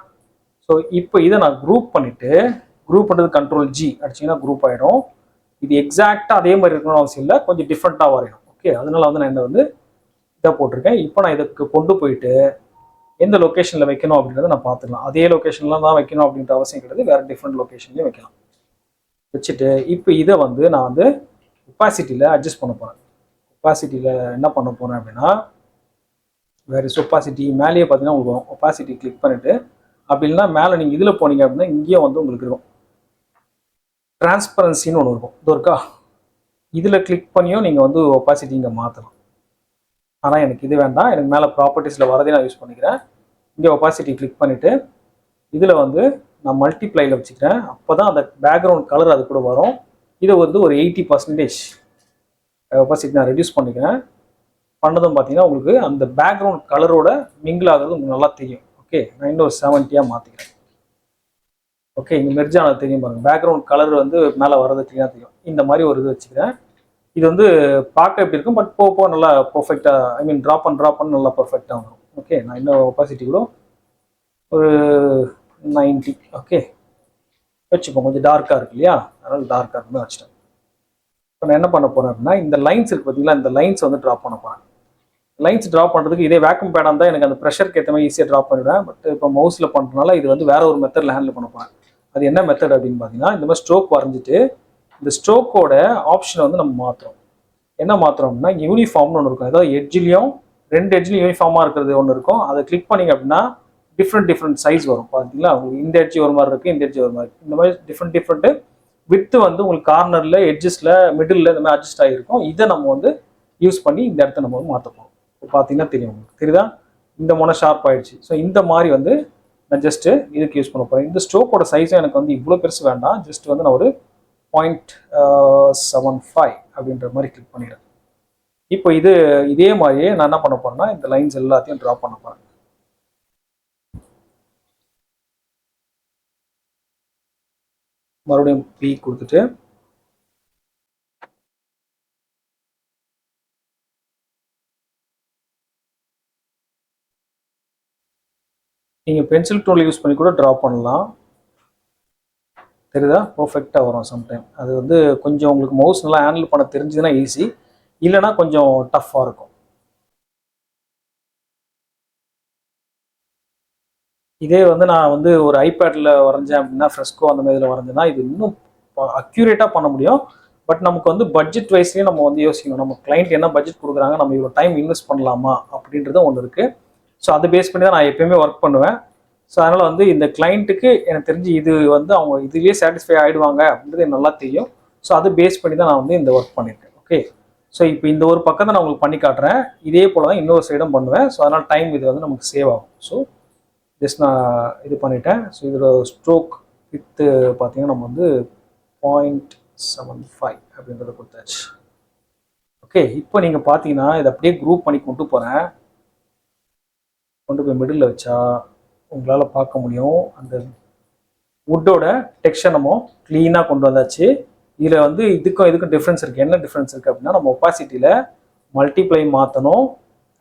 ஸோ இப்போ இதை நான் குரூப் பண்ணுறது கண்ட்ரோல் ஜி அடிச்சிங்கன்னா குரூப் ஆகிடும். இது எக்ஸாக்டாக அதே மாதிரி இருக்கணும்னு அவசியம் இல்லை, கொஞ்சம் டிஃப்ரெண்ட்டாக வரையும். ஓகே, அதனால வந்து நான் வந்து இதை போட்டிருக்கேன். இப்போ நான் இதுக்கு கொண்டு போயிட்டு எந்த லொக்கேஷனில் வைக்கணும் அப்படின்றத நான் பார்த்துக்கலாம். அதே லொக்கேஷன்லாம் தான் வைக்கணும் அப்படின்ற அவசியம் கிடையாது, வேறு டிஃப்ரெண்ட் லொக்கேஷன்லேயும் வைக்கலாம். வச்சுட்டு இப்போ இதை வந்து நான் வந்து ஒப்பாசிட்டியில் அட்ஜஸ்ட் பண்ண போகிறேன். ஒப்பாசிட்டியில் என்ன பண்ண போகிறேன் அப்படின்னா வேறு ஒப்பாசிட்டி மேலேயே பார்த்தீங்கன்னா உங்களுக்கு ஒப்பாசிட்டி கிளிக் பண்ணிவிட்டு அப்படி இல்லைன்னா மேலே நீங்கள் இதில் போனீங்க அப்படின்னா இங்கேயும் வந்து உங்களுக்கு இருக்கும் டிரான்ஸ்பரன்சின்னு ஒன்று இருக்கும். இது இருக்கா, இதில் கிளிக் பண்ணியும் நீங்கள் வந்து ஒப்பாசிட்டி இங்கே மாற்றலாம். ஆனால் எனக்கு இது வேண்டாம், எனக்கு மேலே ப்ராப்பர்ட்டிஸில் வரதே நான் யூஸ் பண்ணிக்கிறேன். இங்கே ஒப்பாசிட்டி கிளிக் பண்ணிவிட்டு இதில் வந்து நான் மல்டிப்ளையில் வச்சுக்கிறேன். அப்போ தான் அந்த பேக்ரவுண்ட் கலர் அது கூட வரும். இதை வந்து ஒரு 80% ஒப்பாசிட்டி நான் ரெடியூஸ் பண்ணிக்கிறேன். பண்ணதும் பார்த்தீங்கன்னா உங்களுக்கு அந்த பேக்ரவுண்ட் கலரோட மிங்கிள் ஆகிறது உங்களுக்கு நல்லா தெரியும். ஓகே, நான் இன்னும் ஒரு 70 மாற்றிக்கிறேன். ஓகே, இங்கே மெர்ஜ் ஆனது தெரியும் பாருங்கள். பேக்ரவுண்ட் கலர் வந்து மேலே வர்றது கிளியாக தெரியும். இந்த மாதிரி ஒரு இது வச்சுக்கிறேன். இது வந்து பார்க்க எப்படி இருக்கும், பட் போக நல்லா பர்ஃபெக்டாக, ஐ மீன் ட்ராப் பண்ண நல்லா பர்ஃபெக்டாக வரும். ஓகே, நான் இன்னும் ஒப்பாசிட்டி கூட ஒரு 90 ஓகே வச்சுப்போம். கொஞ்சம் டார்க்காக இருக்கு இல்லையா, அதனால் டார்க்காக இருக்குன்னு வச்சுட்டேன். இப்போ நான் என்ன பண்ண போகிறேன் அப்படின்னா இந்த லைன்ஸ் இருக்குது பார்த்தீங்களா, இந்த லைன்ஸ் வந்து ட்ராப் பண்ண போகிறேன். லைன்ஸ் ட்ராப் பண்ணுறதுக்கு இதே வேக்கம் பேடாக இருந்தால் எனக்கு அந்த ப்ரெஷருக்கு ஏற்ற மாதிரி ஈஸியாக ட்ராப் பண்ணிவிடுவேன். பட் இப்போ மவுஸில் பண்ணுறதுனால இது வந்து வேறு ஒரு மெத்தடில் ஹேண்டில் பண்ண போகிறேன். அது என்ன மெத்தட் அப்படின்னு பார்த்தீங்கன்னா இந்த மாதிரி ஸ்ட்ரோக் வரைஞ்சிட்டு இந்த ஸ்ட்ரோக்கோட ஆப்ஷனை வந்து நம்ம மாற்றுறோம். என்ன மாற்றுறோம் அப்படின்னா யூனிஃபார்ம்னு ஒன்று இருக்கும். அதாவது எட்ஜ்லேயும் 2 எட்ஜ்லையும் யூனிஃபார்மாக இருக்கிறது ஒன்று இருக்கும். அதை கிளிக் பண்ணிங்க அப்படின்னா டிஃப்ரெண்ட் சைஸ் வரும். பார்த்தீங்களா, உங்களுக்கு இந்த எட்ஜ் ஒரு மாதிரி இருக்குது, இந்த எட்ஜ் ஒரு மாதிரி, இந்த மாதிரி டிஃப்ரெண்ட்டு வித்து வந்து உங்களுக்கு கார்னரில் எட்ஜஸில் மிடில் இந்த மாதிரி அட்ஜஸ்ட் ஆகிருக்கும். இதை நம்ம வந்து யூஸ் பண்ணி இந்த இடத்த நம்ம வந்து மாற்றப்போம். இப்போ பார்த்தீங்கன்னா தெரியும் உங்களுக்கு, தெரியுதா? இந்த முனை ஷார்ப் ஆகிடுச்சு. ஸோ இந்த மாதிரி வந்து நான் ஜஸ்ட்டு இதுக்கு யூஸ் பண்ண போகிறேன். இந்த ஸ்ட்ரோக்கோட சைஸும் எனக்கு வந்து இவ்வளோ பெருசு வேண்டாம். ஜஸ்ட் வந்து நான் ஒரு 0.75 அப்படின்ற மாதிரி கிளிக் பண்ணிடுறேன். இப்போ இதே மாதிரியே நான் என்ன பண்ண போகிறேன்னா இந்த லைன்ஸ் எல்லாத்தையும் ட்ரா பண்ண போகிறேன். மறுபடியும் பி கொடுத்துட்டு நீங்கள் பென்சில் டூல் யூஸ் பண்ணி கூட ட்ரா பண்ணலாம். தெரியுதா, பர்ஃபெக்டாக வரும். சம்டைம் அது வந்து கொஞ்சம் உங்களுக்கு மவுஸ் நல்லா ஹேண்டில் பண்ண தெரிஞ்சதுன்னா ஈஸி, இல்லைன்னா கொஞ்சம் டஃப்பாக இருக்கும். இதே வந்து நான் வந்து ஒரு ஐபேடில் வரைஞ்சேன் அப்படின்னா ஃப்ரெஸ்கோ அந்த மாதிரி வரைஞ்சேன்னா இது இன்னும் அக்யூரேட்டாக பண்ண முடியும். பட் நமக்கு வந்து பட்ஜெட் வைஸ்லேயும் நம்ம வந்து யோசிக்கணும். நம்ம கிளைண்ட் என்ன பட்ஜெட் கொடுக்குறாங்க, நம்ம இவ்வளோ டைம் இன்வெஸ்ட் பண்ணலாமா அப்படின்றது ஒன்று இருக்குது. ஸோ அதை பேஸ் பண்ணி தான் நான் எப்பயுமே ஒர்க் பண்ணுவேன். ஸோ அதனால் வந்து இந்த கிளைண்ட்டுக்கு எனக்கு தெரிஞ்சு இது வந்து அவங்க இதுலேயே சாட்டிஸ்ஃபை ஆகிடுவாங்க அப்படின்றது எனக்கு நல்லா தெரியும். ஸோ அதை பேஸ் பண்ணி தான் நான் வந்து இந்த ஒர்க் பண்ணியிருக்கேன். ஓகே, ஸோ இப்போ இந்த ஒரு பக்கத்தை நான் உங்களுக்கு பண்ணி காட்டுறேன். இதே போல் தான் இன்னொரு சைடும் பண்ணுவேன். ஸோ அதனால் டைம் இது வந்து நமக்கு சேவ் ஆகும். ஸோ ஜஸ்ட் நான் இது பண்ணிட்டேன். ஸோ இதோட ஸ்ட்ரோக் வித்து பார்த்தீங்கன்னா நம்ம வந்து 0.75 அப்படின்றத கொடுத்தாச்சு. ஓகே, இப்போ நீங்கள் பார்த்தீங்கன்னா இதை அப்படியே குரூப் பண்ணி கொண்டு போகிறேன். கொண்டு போய் மிடில் வச்சா உங்களால் பார்க்க முடியும். அந்த வுட்டோட டெக்ஸ்சர் நம்ம க்ளீனாக கொண்டு வந்தாச்சு. இதில் வந்து இதுக்கும் டிஃப்ரென்ஸ் இருக்குது. என்ன டிஃப்ரென்ஸ் இருக்குது அப்படின்னா நம்ம ஒப்பாசிட்டியில் மல்டிப்ளை மாற்றணும்.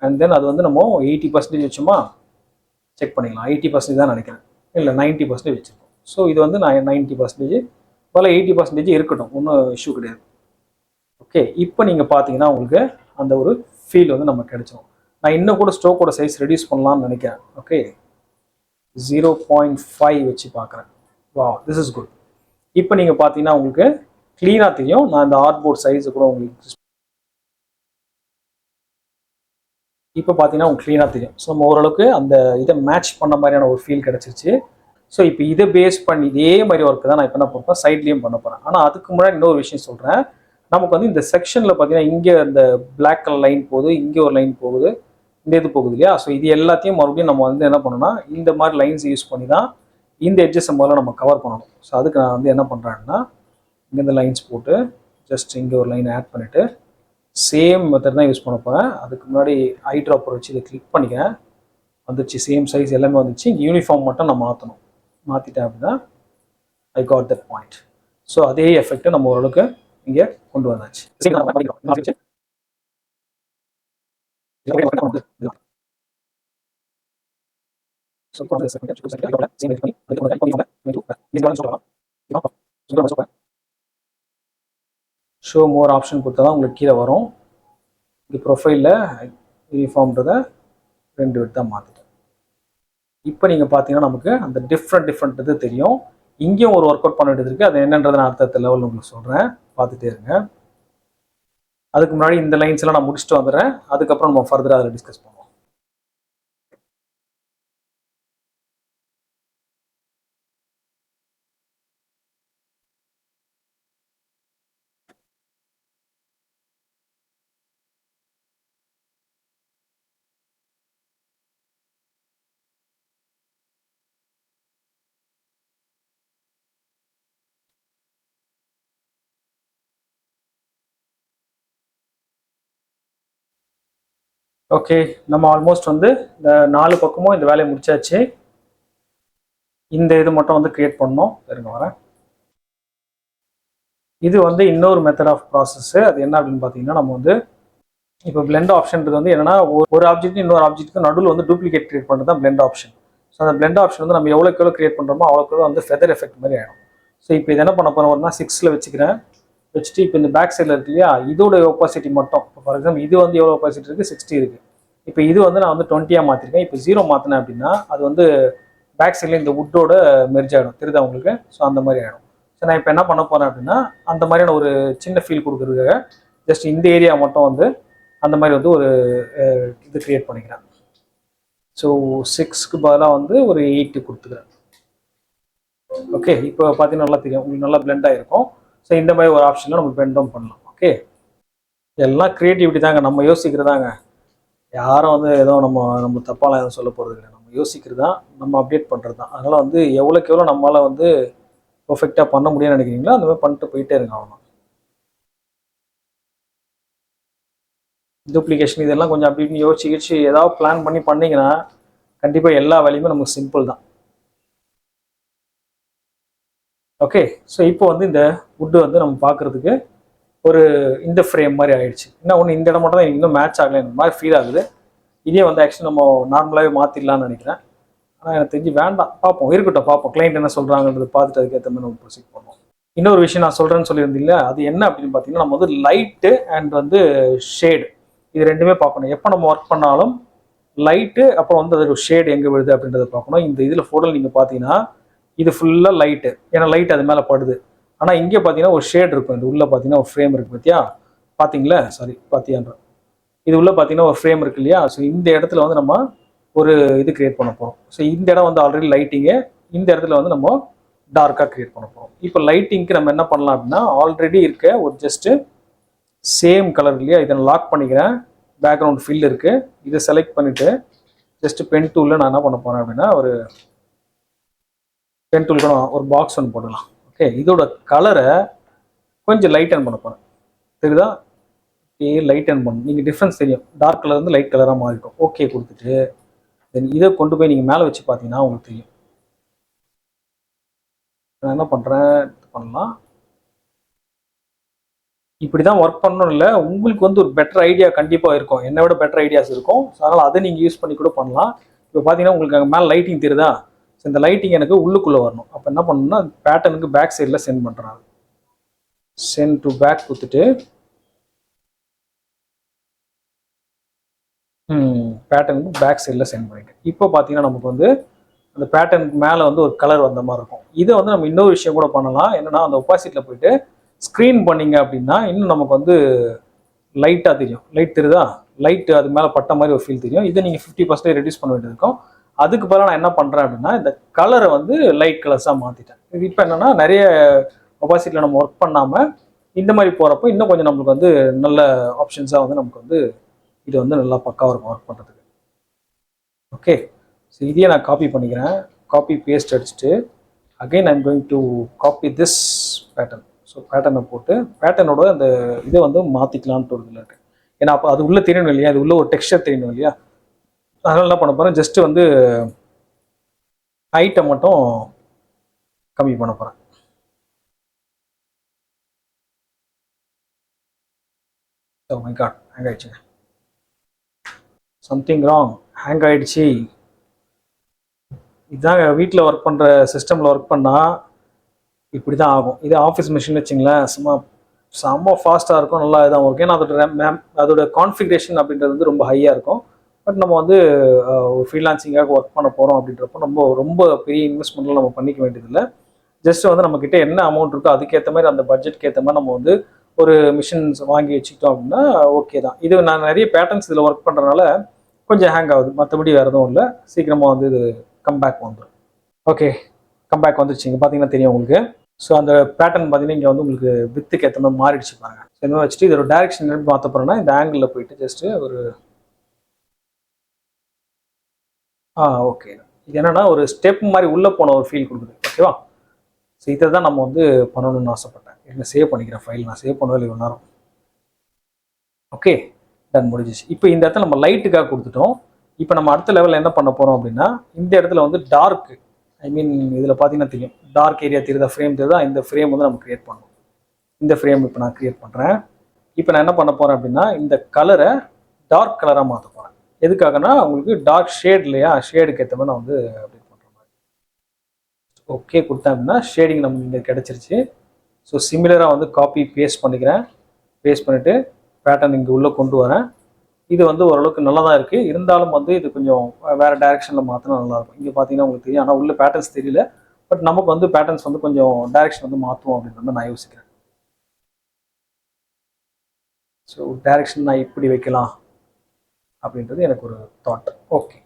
அண்ட் தென் அது வந்து நம்ம 80% வச்சோமா செக் பண்ணிக்கலாம். 80% தான் நினைக்கிறேன், இல்லை 90% வச்சுருக்கோம். ஸோ இது வந்து நான் 90% போல் 80% இருக்கட்டும், ஒன்றும் இஷ்யூ கிடையாது. ஓகே, இப்போ நீங்கள் பார்த்தீங்கன்னா உங்களுக்கு அந்த ஒரு ஃபீல் வந்து நமக்கு கிடைச்சிடும். நான் இன்னும் கூட ஸ்ட்ரோக்கோட சைஸ் ரெடியூஸ் பண்ணலாம்னு நினைக்கிறேன். ஓகே, 0.5 வச்சு பார்க்குறேன். வா, திஸ் இஸ் குட். இப்போ நீங்கள் பார்த்தீங்கன்னா உங்களுக்கு க்ளீனாக தெரியும். நான் இந்த ஆர்ட்போர்ட் சைஸை கூட உங்களுக்கு இப்போ பார்த்தீங்கன்னா உங்களுக்கு க்ளீனாக தெரியும். ஸோ நம்ம ஓரளவுக்கு அந்த இதை மேட்ச் பண்ண மாதிரியான ஒரு ஃபீல் கிடச்சிருச்சு. ஸோ இப்போ இதை பேஸ் பண்ணி இதே மாதிரி ஒர்க்கு தான் நான் இப்போ என்ன பண்ணுறேன், சைட்லேயும் பண்ண போகிறேன். ஆனால் அதுக்கு முன்னாடி இன்னொரு விஷயம் சொல்கிறேன். நமக்கு வந்து இந்த செக்ஷனில் பார்த்தீங்கன்னா இங்கே இந்த பிளாக் கலர் லைன் போகுது, இங்கே ஒரு லைன் போகுது, இந்த இது போகுது இல்லையா? ஸோ இது எல்லாத்தையும் மறுபடியும் நம்ம வந்து என்ன பண்ணணும்னா இந்த மாதிரி லைன்ஸ் யூஸ் பண்ணி தான் இந்த எட்ஜஸ் முதல்ல நம்ம கவர் பண்ணணும். ஸோ அதுக்கு நான் வந்து என்ன பண்ணுறேன்னா இங்கே இந்த லைன்ஸ் போட்டு ஜஸ்ட் இங்கே ஒரு லைன் ஆட் பண்ணிவிட்டு சேம் மெத்தட் தான் யூஸ் பண்ண போகிறேன். அதுக்கு முன்னாடி ஐ ட்ராப்பர் வச்சு இதை கிளிக் பண்ணிக்கிறேன். வந்துச்சு, சேம் சைஸ் எல்லாமே வந்துச்சு. இங்கே யூனிஃபார்ம் மட்டும் நான் மாற்றணும். மாற்றிட்டேன் அப்படின்னா I got that point. So அதே எஃபெக்டை நம்ம ஓரளவுக்கு இங்கே கொண்டு வந்தாச்சு. ஷோ மோர் ஆப்ஷன் கொடுத்தா தான் உங்களுக்கு கீழே வரும். இங்கே ப்ரொஃபைலில் யூனிஃபார்ம்ன்றதை 2 விட்டு தான் மாற்றிட்டேன். இப்போ நீங்கள் பார்த்தீங்கன்னா நமக்கு அந்த டிஃப்ரெண்ட் இது தெரியும். இங்கேயும் ஒரு ஒர்க் அவுட் பண்ண வேண்டியது இருக்குது. அது என்னன்றதை நான் அடுத்த லெவலில் உங்களுக்கு சொல்கிறேன், பார்த்துட்டே இருங்க. அதுக்கு முன்னாடி இந்த லைன்ஸ் எல்லாம் நான் முடிச்சுட்டு வந்துடுறேன். அதுக்கப்புறம் நம்ம ஃபர்தராக அதில் டிஸ்கஸ் பண்ணுவோம். ஓகே, நம்ம ஆல்மோஸ்ட் வந்து இந்த 4 பக்கமும் இந்த வேலையை முடிச்சாச்சு. இந்த இது மட்டும் வந்து கிரியேட் பண்ணோம். இருங்க வரேன். இது வந்து இன்னொரு மெத்தட் ஆஃப் ப்ராசஸ். அது என்ன அப்படின்னு பார்த்தீங்கன்னா நம்ம வந்து இப்போ பிளெண்ட் ஆப்ஷன்றது வந்து என்னன்னா ஒரு ஆப்ஜெக்ட் இன்னொரு ஆப்ஜெக்ட்டுக்கு நடுவில் வந்து டூப்ளிகேட் கிரியேட் பண்ணுறது தான் பிளெண்ட் ஆப்ஷன். ஸோ அந்த பிளெண்ட் ஆப்ஷன் வந்து நம்ம எவ்வளோக்கு கிரியேட் பண்ணுறோமோ அவ்வளோக்கு வந்து ஃபெதர் எஃபெக்ட் மாதிரி ஆகிடும். ஸோ இப்போ இது என்ன பண்ண போகிறோம்னா 6ல் வச்சுக்கிறேன். வச்சுட்டு இப்போ இந்த பேக் சைடில் இருக்கு இல்லையா, இதோட ஒப்பாசிட்டி மட்டும் இப்போ ஃபார் எக்ஸாம்பிள் இது வந்து எவ்வளோ ஒப்பாசிட்டி இருக்குது, 60 இருக்குது. இப்போ இது வந்து நான் வந்து 20 மாற்றிருக்கேன். இப்போ 0 மாற்றினேன் அப்படின்னா அது வந்து பேக் சைடில் இந்த வுட்டோட மெர்ஜ் ஆகிடும். தெரியுதா உங்களுக்கு? ஸோ அந்த மாதிரி ஆகிடும். ஸோ நான் இப்போ என்ன பண்ண போகிறேன் அப்படின்னா அந்த மாதிரியான ஒரு சின்ன ஃபீல் கொடுக்குறதுக்காக ஜஸ்ட் இந்த ஏரியா மட்டும் வந்து அந்த மாதிரி வந்து ஒரு இது கிரியேட் பண்ணிக்கிறேன். ஸோ 6க்கு பதிலாக வந்து ஒரு 8 கொடுத்துக்கிறேன். ஓகே, இப்போ பார்த்தீங்கன்னா நல்லா தெரியும், உங்களுக்கு நல்லா பிளெண்ட் ஆகிருக்கும். ஸோ இந்த மாதிரி ஒரு ஆப்ஷனில் நம்ம பிளெண்டும் பண்ணலாம். ஓகே, எல்லாம் க்ரியேட்டிவிட்டி தாங்க, நம்ம யோசிக்கிறதாங்க. யாரும் வந்து ஏதோ நம்ம தப்பாலாம் எதுவும் சொல்ல போகிறது இல்லை. நம்ம யோசிக்கிறது தான், நம்ம அப்டேட் பண்ணுறது தான். அதனால் வந்து எவ்வளோக்கு எவ்வளோ நம்மளால் வந்து பர்ஃபெக்டாக பண்ண முடியும்னு நினைக்கிறீங்களோ அந்த மாதிரி பண்ணிட்டு போயிட்டே இருங்க. அவ்வளோ டூப்ளிகேஷன் இதெல்லாம் கொஞ்சம் அப்படி யோசிச்சு ஏதாவது பிளான் பண்ணி பண்ணிங்கன்னா கண்டிப்பாக எல்லா வேலையுமே நமக்கு சிம்பிள் தான். ஓகே, ஸோ இப்போ வந்து இந்த வுட்டு வந்து நம்ம பார்க்குறதுக்கு ஒரு இந்த ஃப்ரேம் மாதிரி ஆயிடுச்சு. என்ன ஒன்று இந்த இடம் மட்டும் தான் எனக்கு இன்னும் மேட்ச் ஆகலை, இந்த மாதிரி ஃபீல் ஆகுது. இதே வந்து ஆக்சுவலி நம்ம நார்மலாகவே மாற்றிடலான்னு நினைக்கிறேன். ஆனால் எனக்கு தெரிஞ்சு வேண்டாம், பார்ப்போம், இருக்கட்டும், பார்ப்போம். கிளைண்ட் என்ன சொல்கிறாங்கன்றது பார்த்துட்டு அதுக்கேற்ற மாதிரி நம்ம ப்ரொசீட் பண்ணுவோம். இன்னொரு விஷயம் நான் சொல்கிறேன்னு சொல்லியிருந்தீங்களா, அது என்ன அப்படின்னு பார்த்தீங்கன்னா நம்ம வந்து லைட்டு அண்ட் வந்து ஷேடு இது ரெண்டுமே பார்க்கணும். எப்போ நம்ம ஒர்க் பண்ணாலும் லைட்டு அப்புறம் வந்து அது ஷேடு எங்கே விழுது அப்படின்றத பார்க்கணும். இந்த இதில் ஃபோட்டோவில் நீங்கள் பார்த்தீங்கன்னா இது ஃபுல்லாக லைட்டு, ஏன்னா லைட் அது மேலே படுது. ஆனால் இங்கே பார்த்தீங்கன்னா ஒரு ஷேட் இருக்கும். இது உள்ளே பார்த்தீங்கன்னா ஒரு ஃப்ரேம் இருக்குது பார்த்தியா, பார்த்தீங்களா? சாரி, பார்த்தியான்ற இது உள்ளே பார்த்தீங்கன்னா ஒரு ஃப்ரேம் இருக்குது இல்லையா? ஸோ இந்த இடத்துல வந்து நம்ம ஒரு இது கிரியேட் பண்ண போகிறோம். ஸோ இந்த இடம் வந்து ஆல்ரெடி லைட்டிங்கு, இந்த இடத்துல வந்து நம்ம டார்க்காக கிரியேட் பண்ண போகிறோம். இப்போ லைட்டிங்க்கு நம்ம என்ன பண்ணலாம் அப்படின்னா ஆல்ரெடி இருக்க ஒரு ஜஸ்ட்டு சேம் கலர் இல்லையா, இதை நான் லாக் பண்ணிக்கிறேன். பேக்ரவுண்ட் ஃபில் இருக்குது, இதை செலக்ட் பண்ணிவிட்டு ஜஸ்ட்டு பென் டூலில் நான் என்ன பண்ண போகிறேன் அப்படின்னா ஒரு பென் டூல் கூட ஒரு பாக்ஸ் ஒன்று போடலாம். ஓகே, இதோட கலரை கொஞ்சம் லைட் அண்ட் பண்ண போகிறேன். தெரியுதா? லைட் அண்ட் பண்ணணும். நீங்கள் டிஃப்ரென்ஸ் தெரியும், டார்க் கலர் வந்து லைட் கலராக மாறிடும். ஓகே கொடுத்துட்டு தென் இதை கொண்டு போய் நீங்கள் மேலே வச்சு பார்த்தீங்கன்னா உங்களுக்கு தெரியும். நான் என்ன பண்ணுறேன் பண்ணலாம், இப்படி தான் ஒர்க் பண்ணணும் இல்லை, உங்களுக்கு வந்து ஒரு பெட்டர் ஐடியா கண்டிப்பாக இருக்கும், என்னை விட பெட்டர் ஐடியாஸ் இருக்கும். ஸோ அதனால் அதை நீங்கள் யூஸ் பண்ணி கூட பண்ணலாம். இப்போ பார்த்தீங்கன்னா உங்களுக்கு அங்கே மேலே லைட்டிங் தெரியுதா? இந்த லைட்டிங் எனக்கு உள்ளுக்குள்ளே வரணும். அப்போ என்ன பண்ணணும்னா பேட்டர்னுக்கு பேக் சைடில் சென்ட் பண்ணுறேன். சென்ட் டு பேக் கொடுத்துட்டு பேட்டர்னுக்கு பேக் சைடில் சென்ட் பண்ணிட்டேன். இப்போ பார்த்தீங்கன்னா நமக்கு வந்து அந்த பேட்டர்னுக்கு மேலே வந்து ஒரு கலர் வந்த மாதிரி இருக்கும். இதை வந்து நம்ம இன்னொரு விஷயம் கூட பண்ணலாம். என்னன்னா அந்த ஒப்பாசிட்டியில் போயிட்டு ஸ்க்ரீன் பண்ணிங்க அப்படின்னா இன்னும் நமக்கு வந்து லைட்டாக தெரியும். லைட் தெரியுதா? லைட்டு அது மேலே பட்ட மாதிரி ஒரு ஃபீல் தெரியும். இதை நீங்கள் 50% ரெடியூஸ் பண்ண வேண்டியது இருக்கும். அதுக்கு பதிலாக நான் என்ன பண்ணுறேன் அப்படின்னா இந்த கலரை வந்து லைட் கலர்ஸாக மாற்றிட்டேன். இது இப்போ என்னென்னா நிறைய ஒப்பாசிட்டியில் நம்ம ஒர்க் பண்ணாமல் இந்த மாதிரி போகிறப்போ இன்னும் கொஞ்சம் நம்மளுக்கு வந்து நல்ல ஆப்ஷன்ஸாக வந்து நமக்கு வந்து இது வந்து நல்லா பக்காவாக இருக்கும் ஒர்க் பண்ணுறதுக்கு. ஓகே, ஸோ இதையே நான் காப்பி பண்ணிக்கிறேன். காப்பி பேஸ்ட் அடிச்சுட்டு again I'm going to copy this pattern. So பேட்டர்னை போட்டு பேட்டர்னோட அந்த இதை வந்து மாற்றிக்கலான்ட்டு ஒரு இதில் இருக்கு. ஏன்னா அப்போ அது உள்ளே தெரியணும் இல்லையா, அது உள்ள ஒரு டெக்ஸ்சர் தெரியணும் இல்லையா. அதனால என்ன பண்ண போகிறேன், ஜஸ்ட்டு வந்து ஹைட்டை மட்டும் கம்மி பண்ண போகிறேன். ஓ மை காட், ஹேங் ஆயிடுச்சுங்க. சம்திங் ராங், ஹேங் ஆயிடுச்சு. இதுதாங்க வீட்டில் ஒர்க் பண்ணுற சிஸ்டமில் ஒர்க் பண்ணால் இப்படி தான் ஆகும். இது ஆஃபீஸ் மிஷின் வச்சிங்களேன், செம்ம ஃபாஸ்ட்டாக இருக்கும், நல்லா இதாக இருக்கும். ஏன்னா அதோட கான்ஃபிகரேஷன் அப்படின்றது வந்து ரொம்ப ஹையாக இருக்கும். பட் நம்ம வந்து ஒரு ஃப்ரீலான்சிங்காக ஒர்க் பண்ண போகிறோம் அப்படின்றப்போ ரொம்ப பெரிய இன்வெஸ்ட்மெண்ட்லாம் நம்ம பண்ணிக்க வேண்டியதில்லை. ஜஸ்ட் வந்து நம்மக்கிட்ட என்ன அமௌண்ட் இருக்கோ அதுக்கேற்ற மாதிரி அந்த பட்ஜெட்க்கு ஏற்ற மாதிரி நம்ம வந்து ஒரு மிஷின்ஸ் வாங்கி வச்சுக்கிட்டோம் அப்படின்னா ஓகே தான். இது நான் நிறைய பேட்டர்ன்ஸ் இதில் ஒர்க் பண்ணுறதுனால கொஞ்சம் ஹேங் ஆகுது, மற்றபடி வேறு எதுவும் இல்லை. சீக்கிரமாக வந்து இது கம்பேக் வந்துடும். ஓகே, கம்பேக் வந்துருச்சு. இங்கே பார்த்தீங்கன்னா தெரியும் உங்களுக்கு. ஸோ அந்த பேட்டர்ன் பார்த்தீங்கன்னா இங்கே வந்து உங்களுக்கு வித்துக்கு ஏற்ற மாதிரி மாறிடுச்சு பாருங்க. ஸோ இந்த மாதிரி வச்சுட்டு இதோட டேரக்ஷன் எப்படி மாற்ற போகிறோன்னா இந்த ஆங்கிளில் போயிட்டு ஜஸ்ட்டு ஒரு ஓகே. இது என்னன்னா ஒரு ஸ்டெப் மாதிரி உள்ளே போன ஒரு ஃபீல் கொடுக்குது. ஓகேவா? ஸோ இதை தான் நம்ம வந்து பண்ணணும்னு ஆசைப்பட்டேன். என்ன சேவ் பண்ணிக்கிறேன் ஃபைல், நான் சேவ் பண்ணவே இல்லை நேரம். ஓகே, டன் முடிஞ்சிச்சு. இப்போ இந்த இடத்துல நம்ம லைட்டுக்காக கொடுத்துட்டோம். இப்போ நம்ம அடுத்த லெவலில் என்ன பண்ண போகிறோம் அப்படின்னா இந்த இடத்துல வந்து டார்க், ஐ மீன் இதில் பார்த்தீங்கன்னா தெரியும் டார்க் ஏரியா தெரியுதா, ஃப்ரேம் தெரியுதா, இந்த ஃப்ரேம் வந்து நம்ம கிரியேட் பண்ணணும். இந்த ஃப்ரேம் இப்போ நான் கிரியேட் பண்ணுறேன். இப்போ நான் என்ன பண்ண போகிறேன் அப்படின்னா இந்த கலரை டார்க் கலராக மாற்ற போகிறேன். எதுக்காகனா உங்களுக்கு டார்க் ஷேட் இல்லையா, ஷேடுக்கு ஏற்ற மாதிரி நான் வந்து அப்டேட் பண்ணுற மாதிரி. ஓகே கொடுத்தேன் அப்படின்னா ஷேடிங் நமக்கு இங்கே கிடச்சிருச்சு. ஸோ சிமிலராக வந்து காப்பி பேஸ்ட் பண்ணிக்கிறேன். பேஸ்ட் பண்ணிவிட்டு பேட்டர்ன் இங்கே உள்ளே கொண்டு வரேன். இது வந்து ஓரளவுக்கு நல்லா தான் இருக்குது. இருந்தாலும் வந்து இது கொஞ்சம் வேறு டைரெக்ஷனில் மாற்றினா நல்லாயிருக்கும். இங்கே பார்த்தீங்கன்னா உங்களுக்கு தெரியும், ஆனால் உள்ள பேட்டர்ன்ஸ் தெரியல. பட் நமக்கு வந்து பேட்டர்ன்ஸ் வந்து கொஞ்சம் டைரெக்ஷன் வந்து மாற்றுவோம் அப்படின்றது நான் யோசிக்கிறேன். ஸோ டைரெக்ஷன் நான் இப்படி வைக்கலாம் அப்படின்றது எனக்கு ஒரு தாட். ஓகே,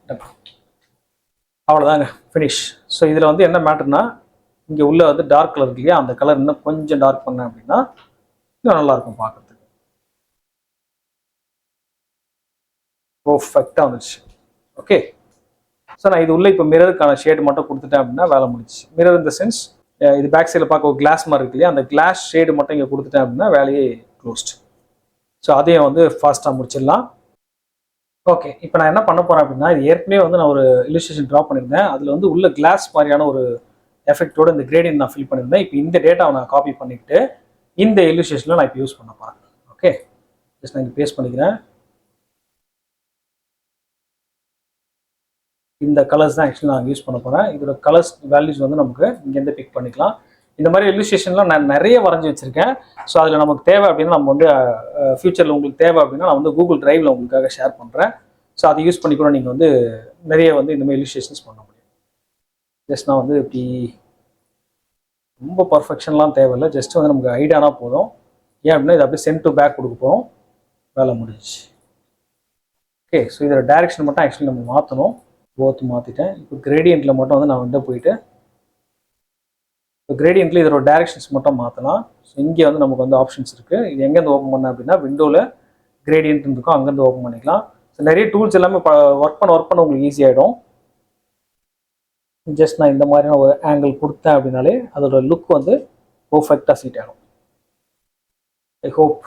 அவ்வளோதாங்க, ஃபினிஷ். ஸோ இதில் வந்து என்ன மேட்டர்னா இங்கே உள்ள வந்து டார்க் கலர் இருக்கு இல்லையா, அந்த கலர் இன்னும் கொஞ்சம் டார்க் பண்ணேன் அப்படின்னா இன்னும் நல்லாயிருக்கும் பார்க்குறதுக்கு. பர்ஃபெக்டாக வந்துச்சு. ஓகே, ஸோ நான் இது உள்ள இப்போ மிரருக்கான ஷேடு மட்டும் கொடுத்துட்டேன் அப்படின்னா வேலை முடிச்சு. மிரர் இந்த சென்ஸ் இது பேக் சைடில் பார்க்க ஒரு கிளாஸ் மாதிரி இருக்கு இல்லையா, அந்த கிளாஸ் ஷேடு மட்டும் இங்கே கொடுத்துட்டேன் அப்படின்னா வேலையே க்ளோஸ்ட். ஸோ அதையும் வந்து ஃபாஸ்ட்டாக முடிச்சிடலாம். ஓகே, இப்போ நான் என்ன பண்ண போகிறேன் அப்படின்னா இது ஏற்கனவே வந்து நான் ஒரு இல்லுஸ்ட்ரேஷன் ட்ரா பண்ணியிருந்தேன். அதில் வந்து உள்ள கிளாஸ் மாதிரியான ஒரு எஃபெக்டோட இந்த கிரேடியன்ட் நான் ஃபில் பண்ணியிருந்தேன். இப்போ இந்த டேட்டாவை நான் காப்பி பண்ணிக்கிட்டு இந்த இல்லுஸ்ட்ரேஷனில் நான் இப்போ யூஸ் பண்ண போகிறேன். ஓகே, ஜஸ்ட் நான் இங்கே பேஸ்ட் பண்ணிக்கிறேன். இந்த கலர்ஸ் தான் ஆக்சுவலி நான் யூஸ் பண்ண போகிறேன். இதோட கலர்ஸ் வேல்யூஸ் வந்து நமக்கு இங்கேருந்து பிக் பண்ணிக்கலாம். இந்த மாதிரி இல்லுஸ்ட்ரேஷன்லாம் நான் நிறைய வரைஞ்சி வச்சுருக்கேன். ஸோ அதில் நமக்கு தேவை அப்படின்னா நம்ம வந்து ஃபியூச்சரில் உங்களுக்கு தேவை அப்படின்னா நான் வந்து கூகுள் டிரைவில் உங்களுக்காக ஷேர் பண்ணுறேன். ஸோ அதை யூஸ் பண்ணி கூட நீங்கள் வந்து நிறைய வந்து இந்த மாதிரி இல்லுஸ்ட்ரேஷன்ஸ் பண்ண முடியும். ஜஸ்ட் நான் வந்து இப்படி ரொம்ப பர்ஃபெக்ஷன்லாம் தேவையில்லை, ஜஸ்ட் வந்து நமக்கு ஐடியானா போதும். ஏன் அப்படின்னா இது அப்படியே சென்ட் டு பேக் கொடுக்க போகிறோம், வேலை முடிஞ்சிச்சு. ஓகே, ஸோ இதோட டைரெக்ஷன் மட்டும் ஆக்சுவலி நம்ம மாற்றணும். போத் மாற்றிட்டேன். இப்போ கிரேடியண்ட்டில் மட்டும் வந்து நான் வந்து போயிட்டு இப்போ கிரேடியண்ட்டில் இதோட டைரெக்ஷன்ஸ் மட்டும் மாற்றலாம். ஸோ இங்கே வந்து நமக்கு வந்து ஆப்ஷன்ஸ் இருக்குது. இது எங்கேருந்து ஓப்பன் பண்ணேன் அப்படின்னா விண்டோவில் கிரேடியன்ட் இருக்கும், அங்கேருந்து ஓப்பன் பண்ணிக்கலாம். ஸோ நிறைய டூல்ஸ் எல்லாமே ஒர்க் பண்ண உங்களுக்கு ஈஸியாகிடும். ஜஸ்ட் நான் இந்த மாதிரியான ஒரு ஆங்கிள் கொடுத்தேன் அப்படின்னாலே அதோட லுக் வந்து பர்ஃபெக்டாக சீட் ஆகிடும். ஐ ஹோப்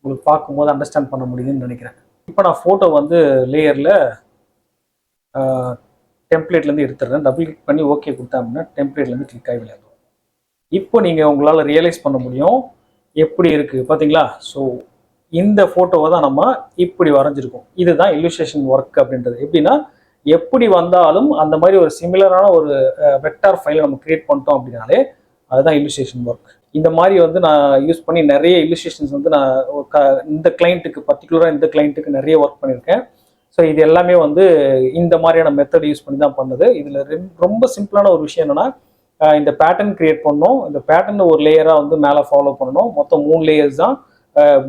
உங்களுக்கு பார்க்கும்போது அண்டர்ஸ்டாண்ட் பண்ண முடியுதுன்னு நினைக்கிறேன். இப்போ நான் ஃபோட்டோ வந்து லேயரில் டெம்ப்ளேட்லேருந்து எடுத்துடுறேன். டபுள் கிளிக் பண்ணி ஓகே கொடுத்தேன் அப்படின்னா டெம்ப்ளேட்லேருந்து கிளிக் ஆகி விளையாடும். இப்போ நீங்கள் உங்களால் ரியலைஸ் பண்ண முடியும் எப்படி இருக்குது பார்த்தீங்களா. ஸோ இந்த ஃபோட்டோவை தான் நம்ம இப்படி வரைஞ்சிருக்கோம். இதுதான் இல்லுஸ்ட்ரேஷன் ஒர்க் அப்படின்றது. எப்படின்னா எப்படி வந்தாலும் அந்த மாதிரி ஒரு சிமிலரான ஒரு வெக்டார் ஃபைலை நம்ம கிரியேட் பண்ணிட்டோம் அப்படின்னாலே அதுதான் இல்லுஸ்ட்ரேஷன் ஒர்க். இந்த மாதிரி வந்து நான் யூஸ் பண்ணி நிறைய இல்லுஸ்ட்ரேஷன்ஸ் வந்து நான் இந்த கிளைண்ட்டுக்கு பர்டிகுலராக இந்த கிளைண்ட்டுக்கு நிறைய ஒர்க் பண்ணியிருக்கேன். ஸோ இது எல்லாமே வந்து இந்த மாதிரியான மெத்தட் யூஸ் பண்ணி தான் பண்ணுது. இதில் ரொம்ப சிம்பிளான ஒரு விஷயம் என்னன்னா, இந்த பேட்டர்ன் கிரியேட் பண்ணணும். இந்த பேட்டர்ன் ஒரு லேயராக வந்து மேலே ஃபாலோ பண்ணணும். மொத்தம் 3 லேயர்ஸ் தான்.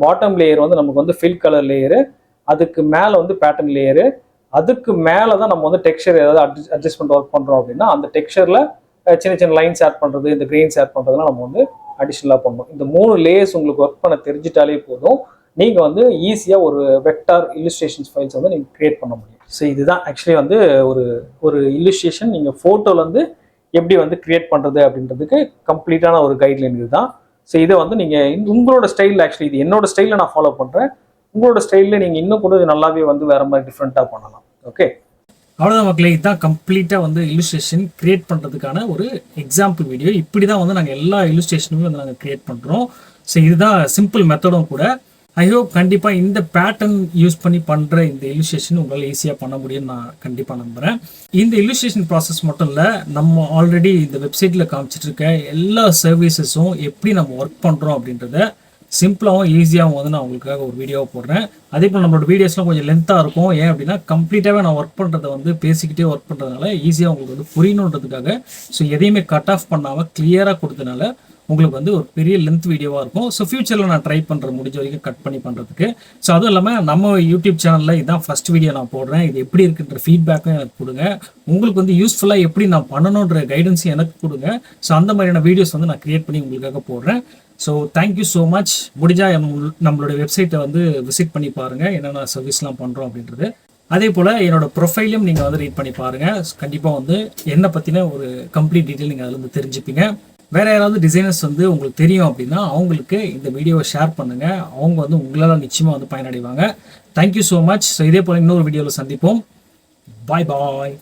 பாட்டம் லேயர் வந்து நமக்கு வந்து ஃபில் கலர் லேயரு, அதுக்கு மேலே வந்து பேட்டர்ன் லேயரு, அதுக்கு மேலே தான் நம்ம வந்து டெக்ஸ்சர் ஏதாவது அட்ஜஸ்ட்மெண்ட் ஒர்க் பண்ணுறோம் அப்படின்னா அந்த டெக்ஸ்சரில் சின்ன சின்ன லைன்ஸ் ஆட் பண்ணுறது, இந்த கிரெயின்ஸ் ஆட் பண்ணுறதுலாம் நம்ம வந்து அடிஷ்னலாக பண்ணணும். இந்த 3 லேயர்ஸ் உங்களுக்கு ஒர்க் பண்ண தெரிஞ்சிட்டாலே போதும், நீங்கள் வந்து ஈஸியாக ஒரு வெக்டார் இல்லுஸ்ட்ரேஷன்ஸ் ஃபைல்ஸ் வந்து நீங்கள் கிரியேட் பண்ண முடியும். ஸோ இதுதான் ஆக்சுவலி வந்து ஒரு இல்லுஸ்ட்ரேஷன் நீங்கள் ஃபோட்டோலேருந்து எப்படி வந்து கிரியேட் பண்ணுறது அப்படின்றதுக்கு கம்ப்ளீட்டான ஒரு கைட்லைன் இதுதான். ஸோ இதை வந்து நீங்கள் உங்களோட ஸ்டைலில், ஆக்சுவலி இது என்னோட ஸ்டைலில் நான் ஃபாலோ பண்ணுறேன், உங்களோட ஸ்டைலில் நீங்கள் இன்னும் கூட நல்லாவே வந்து வேறு மாதிரி டிஃப்ரெண்ட்டாக பண்ணலாம். ஓகே, அவ்வளோதான் மக்களே. இதுதான் கம்ப்ளீட்டாக வந்து இல்லுஸ்ட்ரேஷன் கிரியேட் பண்ணுறதுக்கான ஒரு எக்ஸாம்பிள் வீடியோ. இப்படி தான் வந்து நாங்கள் எல்லா இல்லுஸ்ட்ரேஷனுமே வந்து நாங்கள் கிரியேட் பண்ணுறோம். ஸோ இதுதான் சிம்பிள் மெத்தடும் கூட. ஐ ஹோப் கண்டிப்பாக இந்த பேட்டர்ன் யூஸ் பண்ணி பண்ணுற இந்த இல்லுஸ்ட்ரேஷன் உங்களால் ஈஸியாக பண்ண முடியும்னு நான் கண்டிப்பாக நம்புகிறேன். இந்த இல்லுஸ்ட்ரேஷன் ப்ராசஸ் மட்டும் இல்லை, நம்ம ஆல்ரெடி இந்த வெப்சைட்டில் காமிச்சிட்டு இருக்க எல்லா சர்வீசஸும் எப்படி நம்ம ஒர்க் பண்ணுறோம் அப்படின்றத சிம்பிளாகவும் ஈஸியாகவும் வந்து நான் உங்களுக்காக ஒரு வீடியோவை போடுறேன். அதே போல் நம்மளோட வீடியோஸ்லாம் கொஞ்சம் லென்த்தாக இருக்கும். ஏன் அப்படின்னா கம்ப்ளீட்டாகவே நான் ஒர்க் பண்ணுறதை வந்து பேசிக்கிட்டே ஒர்க் பண்ணுறதுனால ஈஸியாக உங்களுக்கு வந்து புரியணுன்றதுக்காக. ஸோ எதையுமே கட் ஆஃப் பண்ணாமல் கிளியராக கொடுத்தனால உங்களுக்கு வந்து ஒரு பெரிய லென்த் வீடியோவாக இருக்கும். ஸோ ஃபியூச்சரில் நான் ட்ரை பண்ணுறேன் முடிஞ்ச வரைக்கும் கட் பண்ணி பண்ணுறதுக்கு. ஸோ அதுவும் இல்லாமல் நம்ம யூடியூப் சேனலில் இதுதான் ஃபஸ்ட் வீடியோ நான் போடுறேன். இது எப்படி இருக்குன்ற ஃபீட்பேக்கும் எனக்கு கொடுங்க. உங்களுக்கு வந்து யூஸ்ஃபுல்லாக எப்படி நான் பண்ணணுன்ற கைடன்ஸும் எனக்கு கொடுங்க. ஸோ அந்த மாதிரியான வீடியோஸ் வந்து நான் க்ரியேட் பண்ணி உங்களுக்காக போடுறேன். So thank you so much. முடிஞ்சால் நம்மளோட வெப்சைட்டை வந்து விசிட் பண்ணி பாருங்கள், என்னென்ன சர்வீஸ்லாம் பண்ணுறோம் அப்படின்றது. அதே போல் என்னோட ப்ரொஃபைலையும் நீங்கள் வந்து ரீட் பண்ணி பாருங்கள். கண்டிப்பாக வந்து என்னை பற்றின ஒரு கம்ப்ளீட் டீட்டெயில் நீங்கள் அதில் வந்து தெரிஞ்சுப்பீங்க. வேறு யாராவது டிசைனர்ஸ் வந்து உங்களுக்கு தெரியும் அப்படின்னா அவங்களுக்கு இந்த வீடியோவை ஷேர் பண்ணுங்கள். அவங்க வந்து உங்களால் நிச்சயமாக வந்து பயனடைவாங்க. Thank you so much. ஸோ இதே போல் இன்னொரு வீடியோவில் சந்திப்போம். பாய் பாய்.